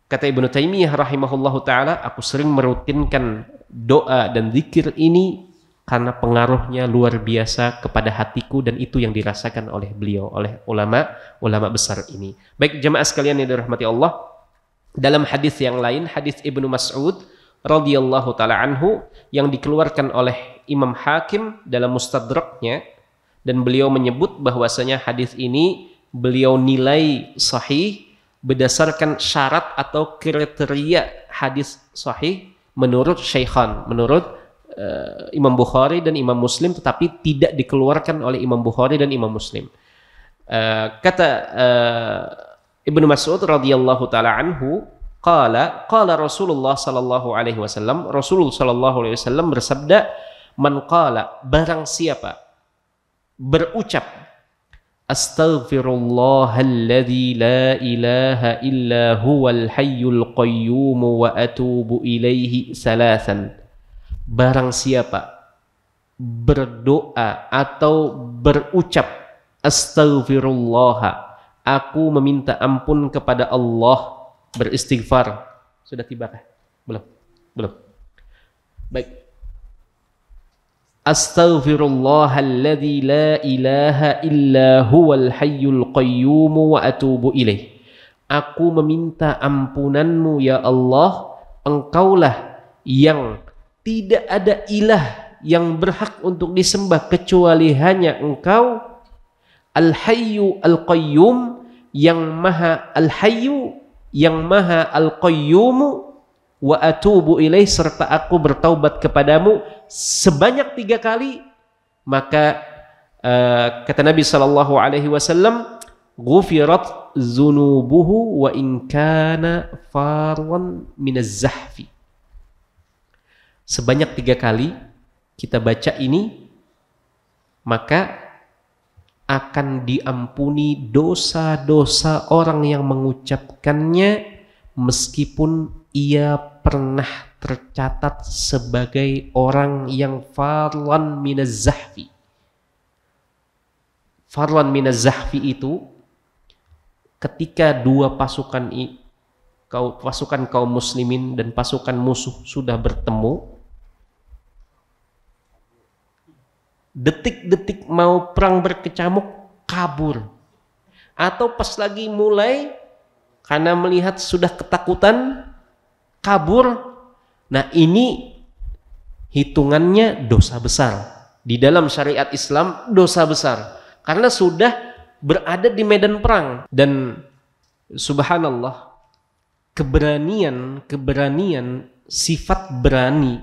Kata Ibnu Taimiyah rahimahullahu taala, aku sering merutinkan doa dan zikir ini karena pengaruhnya luar biasa kepada hatiku, dan itu yang dirasakan oleh beliau, oleh ulama besar ini. Baik jemaah sekalian yang dirahmati Allah, dalam hadis yang lain, hadis Ibnu Mas'ud radhiyallahu taala anhu yang dikeluarkan oleh Imam Hakim dalam Mustadraknya, dan beliau menyebut bahwasanya hadis ini beliau nilai sahih berdasarkan syarat atau kriteria hadis sahih menurut Syaikhan, menurut Imam Bukhari dan Imam Muslim, tetapi tidak dikeluarkan oleh Imam Bukhari dan Imam Muslim. Kata Ibnu Mas'ud radhiyallahu taala anhu, qala Rasulullah sallallahu alaihi wasallam, Rasulullah sallallahu alaihi wasallam bersabda, man qala, barang siapa berucap astaghfirullahalladzi la ilaha illa huwal hayyul qayyum wa atubu ilaihi salasan. Barang siapa berdoa atau berucap astaghfirullah, aku meminta ampun kepada Allah, beristighfar. Sudah tibakah? Belum. Baik. Astaghfirullahalladzi la ilaha illa huwal hayyul qayyum wa atubu ilaih. Aku meminta ampunanmu ya Allah, engkaulah yang tidak ada ilah yang berhak untuk disembah kecuali hanya engkau, al-hayyu al-qayyum, yang maha al-hayyu, yang maha al-qayyum, wa atubu ilaih, serta aku bertaubat kepadamu sebanyak 3 kali. Maka kata Nabi sallallahu alaihi wasallam, ghufirat dzunubuhu wa in kana farwan minaz zahfi. Sebanyak 3 kali kita baca ini, maka akan diampuni dosa-dosa orang yang mengucapkannya meskipun ia pernah tercatat sebagai orang yang farwan minaz zahfi. Farwan minaz zahfi itu ketika dua pasukan kaum muslimin dan pasukan musuh sudah bertemu, detik-detik mau perang berkecamuk kabur, atau pas lagi mulai karena melihat sudah ketakutan kabur. Nah, ini hitungannya dosa besar di dalam syariat Islam, dosa besar karena sudah berada di medan perang. Dan subhanallah, keberanian sifat berani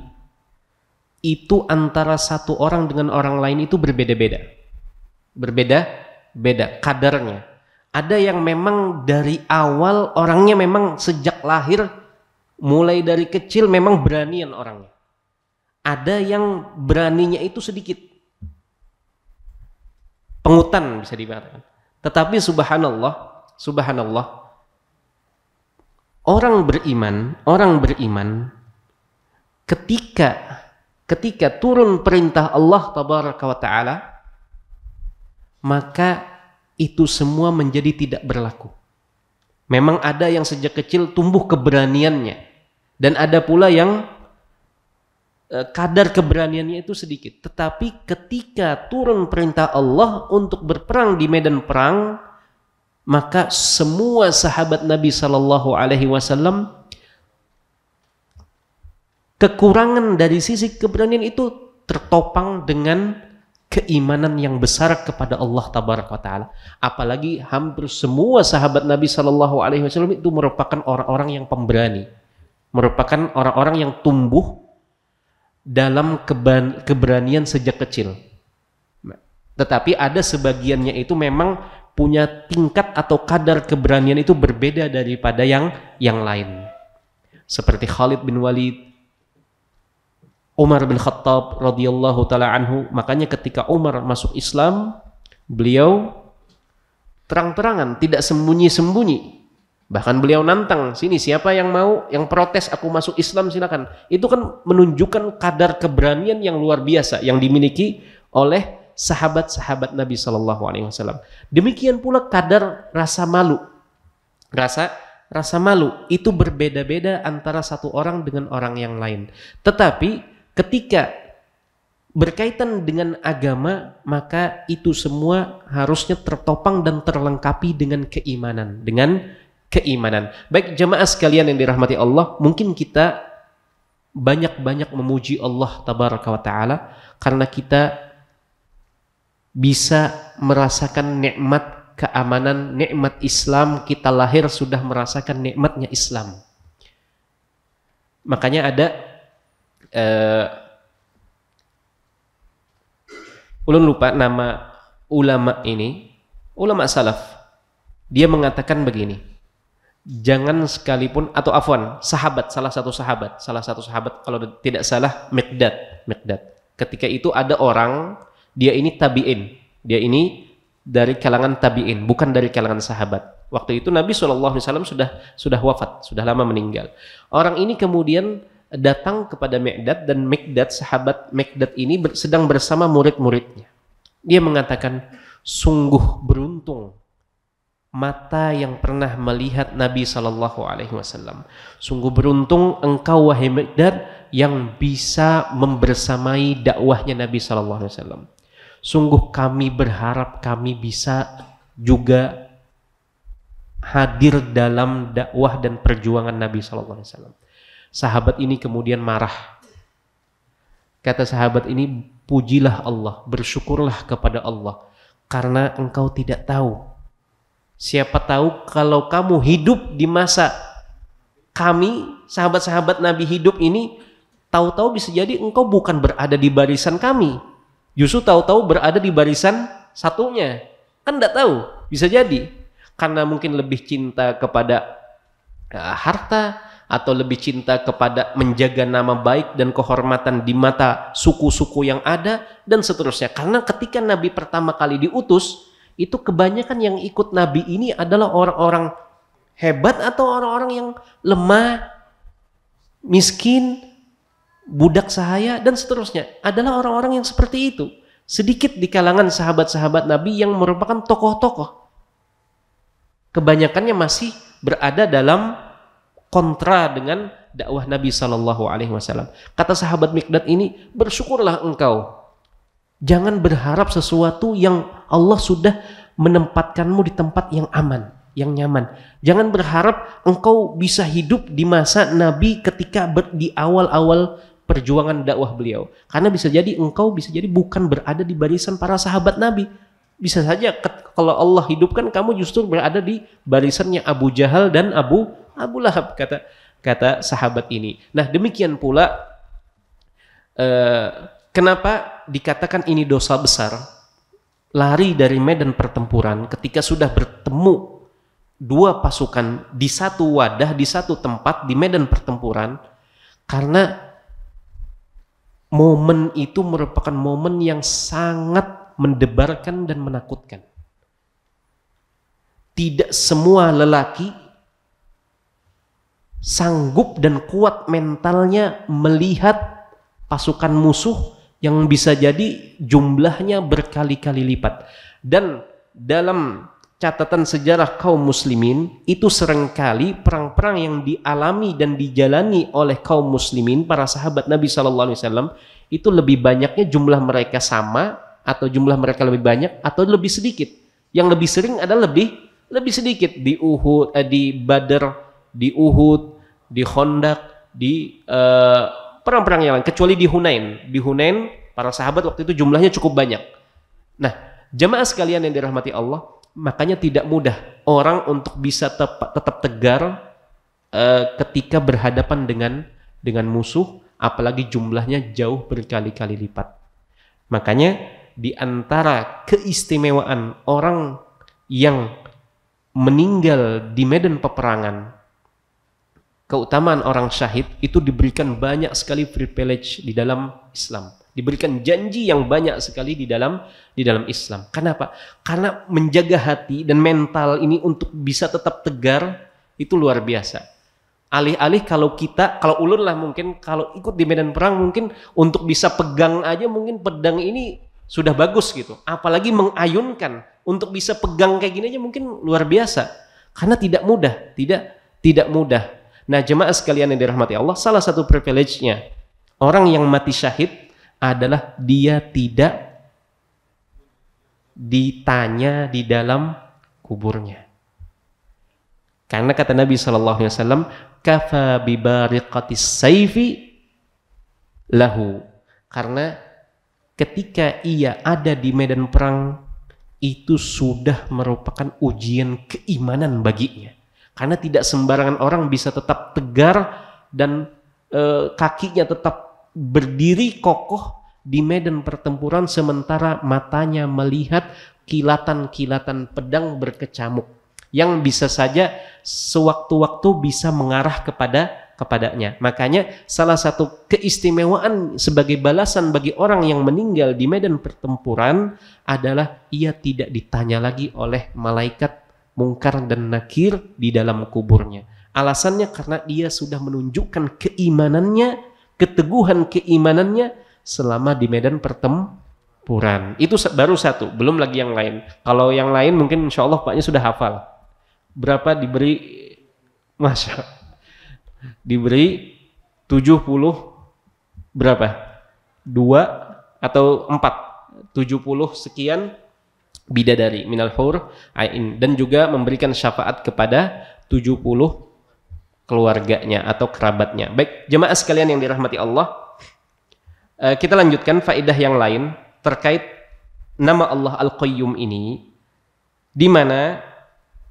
itu antara satu orang dengan orang lain itu berbeda-beda kadarnya. Ada yang memang dari awal orangnya memang sejak lahir, mulai dari kecil memang beranian orangnya. Ada yang beraninya itu sedikit, pengutan bisa dikatakan. Tetapi subhanallah, orang beriman ketika turun perintah Allah tabaraka wa ta'ala, maka itu semua menjadi tidak berlaku. Memang ada yang sejak kecil tumbuh keberaniannya, dan ada pula yang kadar keberaniannya itu sedikit. Tetapi ketika turun perintah Allah untuk berperang di medan perang, maka semua sahabat Nabi Shallallahu Alaihi Wasallam kekurangan dari sisi keberanian itu tertopang dengan keimanan yang besar kepada Allah Tabaraka wa Ta'ala. Apalagi hampir semua sahabat Nabi Shallallahu Alaihi Wasallam itu merupakan orang-orang yang pemberani, merupakan orang-orang yang tumbuh dalam keberanian sejak kecil. Tetapi ada sebagiannya itu memang punya tingkat atau kadar keberanian itu berbeda daripada yang lain. Seperti Khalid bin Walid, Umar bin Khattab radhiyallahu taala anhu. Makanya ketika Umar masuk Islam, beliau terang-terangan, tidak sembunyi-sembunyi. Bahkan beliau nantang, sini siapa yang mau, yang protes aku masuk Islam silakan. Itu kan menunjukkan kadar keberanian yang luar biasa yang dimiliki oleh sahabat-sahabat Nabi Shallallahu Alaihi Wasallam. Demikian pula kadar rasa malu. Rasa malu itu berbeda-beda antara satu orang dengan orang yang lain. Tetapi ketika berkaitan dengan agama, maka itu semua harusnya tertopang dan terlengkapi dengan keimanan. Baik jamaah sekalian yang dirahmati Allah, mungkin kita banyak-banyak memuji Allah Tabaraka wa Ta'ala karena kita bisa merasakan nikmat keamanan, nikmat Islam. Kita lahir sudah merasakan nikmatnya Islam. Makanya ada ulun lupa nama ulama ini, ulama salaf. Dia mengatakan begini, jangan sekalipun, atau afwan, salah satu sahabat kalau tidak salah Miqdad. Ketika itu ada orang, dia ini tabi'in, dia ini dari kalangan tabi'in, bukan dari kalangan sahabat. Waktu itu Nabi SAW sudah wafat, sudah lama meninggal. Orang ini kemudian datang kepada Miqdad, dan sahabat Miqdad ini sedang bersama murid-muridnya. Dia mengatakan, sungguh beruntung mata yang pernah melihat Nabi Sallallahu Alaihi Wasallam. Sungguh beruntung engkau wahai Miqdad yang bisa membersamai dakwahnya Nabi Sallallahu Alaihi Wasallam. Sungguh kami berharap kami bisa juga hadir dalam dakwah dan perjuangan Nabi Sallallahu Alaihi Wasallam. Sahabat ini kemudian marah. Kata sahabat ini, pujilah Allah, bersyukurlah kepada Allah, karena engkau tidak tahu. Siapa tahu kalau kamu hidup di masa kami, sahabat-sahabat Nabi hidup ini, tahu-tahu bisa jadi engkau bukan berada di barisan kami, justru tahu-tahu berada di barisan satunya. Kan tidak tahu, bisa jadi. Karena mungkin lebih cinta kepada harta, atau lebih cinta kepada menjaga nama baik dan kehormatan di mata suku-suku yang ada, dan seterusnya. Karena ketika Nabi pertama kali diutus, itu kebanyakan yang ikut Nabi ini adalah orang-orang hebat atau orang-orang yang lemah, miskin, budak sahaya, dan seterusnya. Adalah orang-orang yang seperti itu. Sedikit di kalangan sahabat-sahabat Nabi yang merupakan tokoh-tokoh. Kebanyakannya masih berada dalam kontra dengan dakwah Nabi Sallallahu Alaihi Wasallam. Kata sahabat Miqdad ini, bersyukurlah engkau Jangan berharap sesuatu yang Allah sudah menempatkanmu di tempat yang aman, yang nyaman. Jangan berharap engkau bisa hidup di masa Nabi ketika di awal-awal perjuangan dakwah beliau. Karena bisa jadi engkau bisa jadi bukan berada di barisan para sahabat Nabi. Bisa saja kalau Allah hidupkan kamu justru berada di barisannya Abu Jahal dan Abu Lahab, kata sahabat ini. Nah, demikian pula kenapa dikatakan ini dosa besar? Lari dari medan pertempuran ketika sudah bertemu dua pasukan di satu wadah, di satu tempat, di medan pertempuran, karena momen itu merupakan momen yang sangat mendebarkan dan menakutkan. Tidak semua lelaki sanggup dan kuat mentalnya melihat pasukan musuh yang bisa jadi jumlahnya berkali-kali lipat. Dan dalam catatan sejarah kaum muslimin, itu seringkali perang-perang yang dialami dan dijalani oleh kaum muslimin, para sahabat Nabi SAW, itu lebih banyaknya jumlah mereka sama, atau jumlah mereka lebih banyak, atau lebih sedikit. Yang lebih sering adalah lebih sedikit. Di Uhud, di Badr, di Uhud, di Khandaq, di perang-perang yang lain, kecuali di Hunain. Di Hunain, para sahabat waktu itu jumlahnya cukup banyak. Nah, jamaah sekalian yang dirahmati Allah, makanya tidak mudah orang untuk bisa tetap tegar ketika berhadapan dengan musuh, apalagi jumlahnya jauh berkali-kali lipat. Makanya di antara keistimewaan orang yang meninggal di medan peperangan, keutamaan orang syahid itu diberikan banyak sekali privilege di dalam Islam, diberikan janji yang banyak sekali di dalam Islam. Kenapa? Karena menjaga hati dan mental ini untuk bisa tetap tegar itu luar biasa. Alih-alih kalau ulun lah mungkin kalau ikut di medan perang mungkin untuk bisa pegang aja mungkin pedang ini sudah bagus gitu. Apalagi mengayunkan untuk bisa pegang kayak gini aja mungkin luar biasa. Karena tidak mudah. Nah, jemaah sekalian yang dirahmati Allah, salah satu privilege-nya orang yang mati syahid adalah dia tidak ditanya di dalam kuburnya. Karena kata Nabi SAW, kafa bibariqatis sayfi lahu. Karena ketika ia ada di medan perang, itu sudah merupakan ujian keimanan baginya. Karena tidak sembarangan orang bisa tetap tegar dan kakinya tetap berdiri kokoh di medan pertempuran sementara matanya melihat kilatan-kilatan pedang berkecamuk yang bisa saja sewaktu-waktu bisa mengarah kepadanya. Makanya salah satu keistimewaan sebagai balasan bagi orang yang meninggal di medan pertempuran adalah ia tidak ditanya lagi oleh malaikat Mungkar dan Nakir di dalam kuburnya. Alasannya karena dia sudah menunjukkan keimanannya, keteguhan keimanannya selama di medan pertempuran. Itu baru satu, belum lagi yang lain. Kalau yang lain mungkin insya Allah Paknya sudah hafal. Berapa diberi? Masya Allah. Diberi 70 berapa? 2 atau 4? 70 sekian bidadari minal hur ain, dan juga memberikan syafaat kepada 70 keluarganya atau kerabatnya. Baik, jemaah sekalian yang dirahmati Allah, kita lanjutkan faedah yang lain terkait nama Allah Al-Qayyum ini, di mana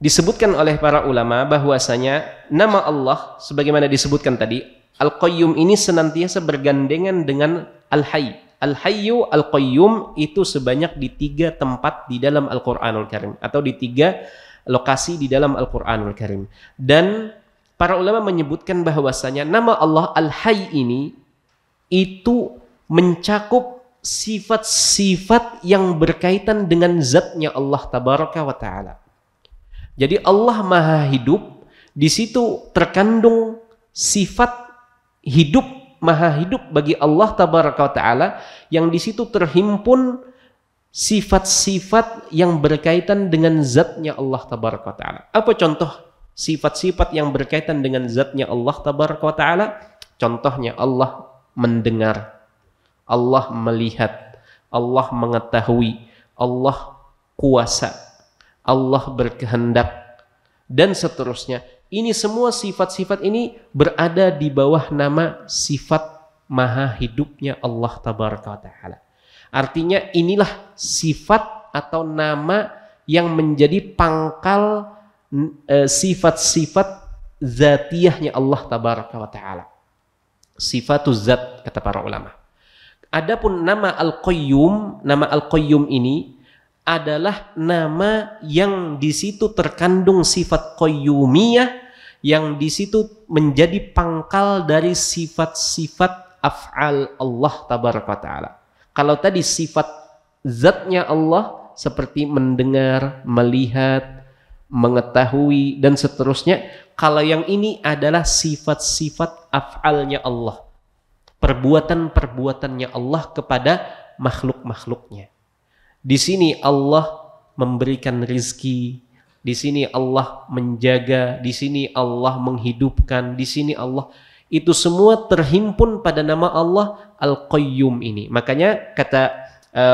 disebutkan oleh para ulama bahwasanya nama Allah sebagaimana disebutkan tadi, Al-Qayyum ini senantiasa bergandengan dengan Al-Hayy. Al-Hayyu Al-Qayyum itu sebanyak di 3 tempat di dalam Al-Quranul Karim, atau di 3 lokasi di dalam Al-Quranul Karim. Dan para ulama menyebutkan bahwasanya nama Allah Al-Hayy ini itu mencakup sifat-sifat yang berkaitan dengan zatnya Allah Tabaraka wa Ta'ala. Jadi Allah Maha Hidup, di situ terkandung sifat hidup, Maha hidup bagi Allah Tabaraka wa Ta'ala, yang di situ terhimpun sifat-sifat yang berkaitan dengan zatnya Allah Tabaraka wa Ta'ala. Apa contoh sifat-sifat yang berkaitan dengan zatnya Allah Tabaraka wa Ta'ala? Contohnya Allah mendengar, Allah melihat, Allah mengetahui, Allah kuasa, Allah berkehendak, dan seterusnya. Ini semua sifat-sifat ini berada di bawah nama sifat maha hidupnya Allah tabaraka wa ta'ala. Artinya inilah sifat atau nama yang menjadi pangkal sifat-sifat zatiyahnya Allah tabaraka wa ta'ala. Sifatuz zat kata para ulama. Adapun nama Al-Qayyum ini adalah nama yang di situ terkandung sifat qayyumiyah, yang di situ menjadi pangkal dari sifat-sifat af'al Allah tabaraka wa ta'ala. Kalau tadi sifat zatnya Allah seperti mendengar, melihat, mengetahui, dan seterusnya, kalau yang ini adalah sifat-sifat af'alnya Allah, perbuatan-perbuatannya Allah kepada makhluk-makhluknya. Di sini Allah memberikan rizki, di sini Allah menjaga, di sini Allah menghidupkan, di sini Allah, itu semua terhimpun pada nama Allah Al-Qayyum ini. Makanya kata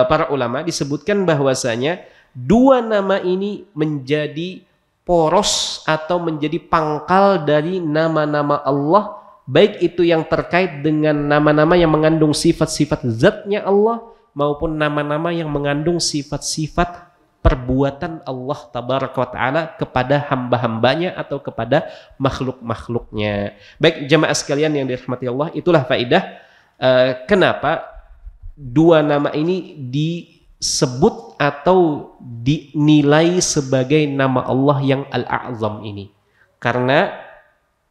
para ulama disebutkan bahwasanya dua nama ini menjadi poros atau menjadi pangkal dari nama-nama Allah, baik itu yang terkait dengan nama-nama yang mengandung sifat-sifat zatnya Allah maupun nama-nama yang mengandung sifat-sifat perbuatan Allah tabaraka wa ta'ala kepada hamba-hambanya atau kepada makhluk-makhluknya. Baik jamaah sekalian yang dirahmati Allah, itulah faedah kenapa dua nama ini disebut atau dinilai sebagai nama Allah yang Al-A'zam ini. Karena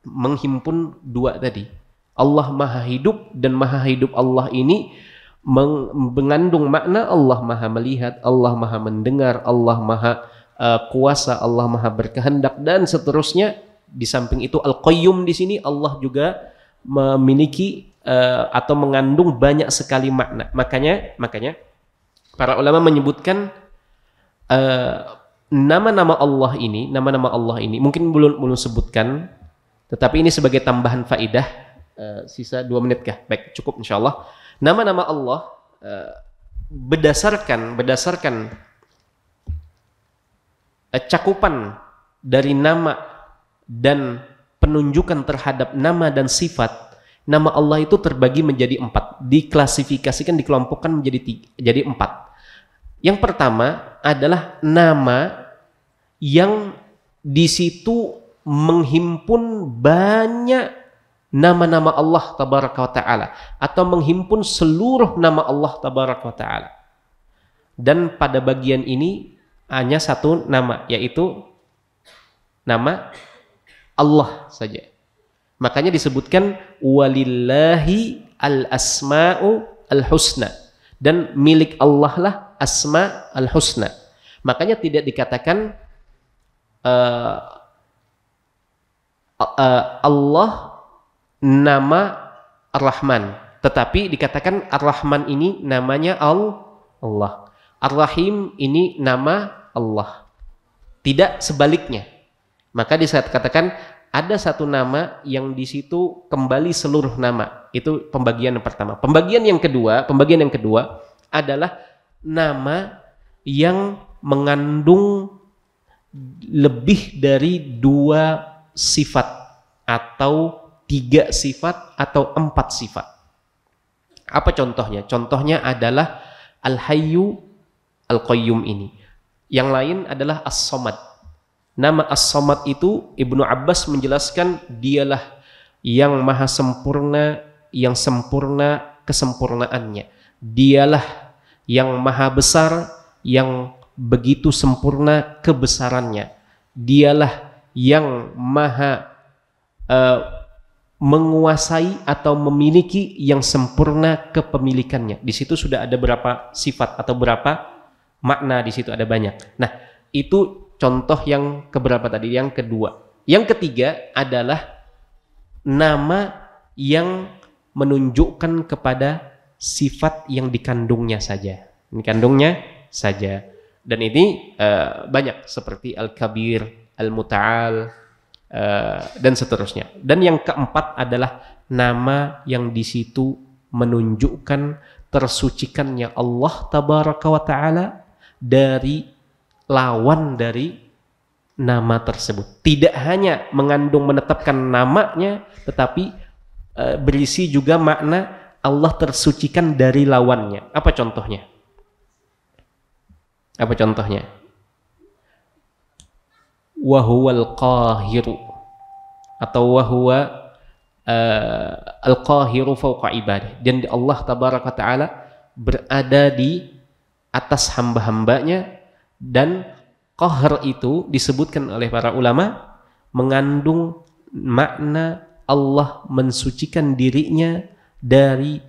menghimpun dua tadi. Allah Maha Hidup, dan Maha Hidup Allah ini mengandung makna Allah Maha Melihat, Allah Maha Mendengar, Allah Maha Kuasa, Allah Maha Berkehendak, dan seterusnya. Di samping itu Al-Qayyum di sini Allah juga memiliki atau mengandung banyak sekali makna. Makanya para ulama menyebutkan nama-nama Allah ini mungkin belum sebutkan, tetapi ini sebagai tambahan faidah. Sisa 2 menit kah? Baik, cukup insyaallah. Nama-nama Allah berdasarkan cakupan dari nama dan penunjukan terhadap nama dan sifat. Nama Allah itu terbagi menjadi 4, diklasifikasikan, dikelompokkan jadi 4. Yang pertama adalah nama yang di situ menghimpun banyak nama-nama Allah tabaraka wa ta'ala, atau menghimpun seluruh nama Allah tabaraka wa ta'ala. Dan pada bagian ini hanya satu nama, yaitu nama Allah saja. Makanya disebutkan walillahi al-asma'u al-husna, dan milik Allah lah asma al-husna. Makanya tidak dikatakan Allah nama Ar-Rahman, tetapi dikatakan Ar-Rahman ini namanya Allah, Ar-Rahim ini nama Allah, tidak sebaliknya. Maka dikatakan ada satu nama yang di situ kembali seluruh nama. Itu pembagian yang pertama. Pembagian yang kedua adalah nama yang mengandung lebih dari 2 sifat atau 3 sifat atau 4 sifat. Apa contohnya? Contohnya adalah Al-Hayyu Al-Qayyum ini. Yang lain adalah As-Samad. Nama As-Samad itu Ibnu Abbas menjelaskan dialah yang maha sempurna, yang sempurna kesempurnaannya. Dialah yang maha besar, yang begitu sempurna kebesarannya. Dialah yang maha menguasai atau memiliki yang sempurna kepemilikannya. Di situ sudah ada berapa sifat atau berapa makna, di situ ada banyak. Nah, itu contoh yang keberapa tadi? Yang kedua. Yang ketiga adalah nama yang menunjukkan kepada sifat yang dikandungnya saja. Dikandungnya saja. Dan ini banyak seperti Al-Kabir, Al-Muta'al, dan seterusnya. Dan yang keempat adalah nama yang di situ menunjukkan tersucikannya Allah tabaraka wa ta'ala dari lawan dari nama tersebut. Tidak hanya mengandung menetapkan namanya, tetapi berisi juga makna Allah tersucikan dari lawannya. Apa contohnya? Apa contohnya? Wa huwal qahiru, atau wa huwa al-qahiru fawqa ibadih. Dan Allah tabaraka ta'ala berada di atas hamba-hambanya, dan qahr itu disebutkan oleh para ulama mengandung makna Allah mensucikan dirinya dari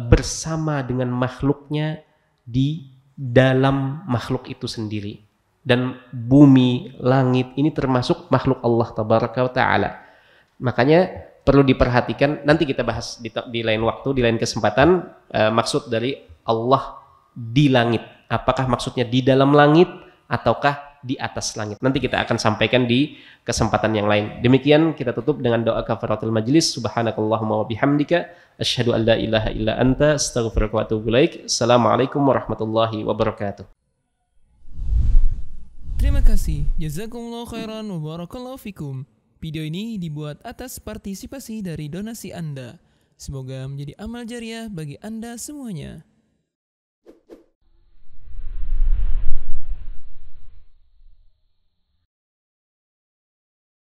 bersama dengan makhluknya di dalam makhluk itu sendiri. Dan bumi, langit ini termasuk makhluk Allah tabaraka wa ta'ala. Makanya perlu diperhatikan, nanti kita bahas di lain waktu, di lain kesempatan, maksud dari Allah di langit. Apakah maksudnya di dalam langit ataukah di atas langit? Nanti kita akan sampaikan di kesempatan yang lain. Demikian kita tutup dengan doa kafaratul majlis. Subhanakallahumma wa bihamdika asyhadu an la ilaha illa anta astaghfiruka wa atubu ilaik. Assalamualaikum warahmatullahi wabarakatuh. Terima kasih. Jazakumullah khairan wa barakallahu fikum. Video ini dibuat atas partisipasi dari donasi Anda. Semoga menjadi amal jariah bagi Anda semuanya.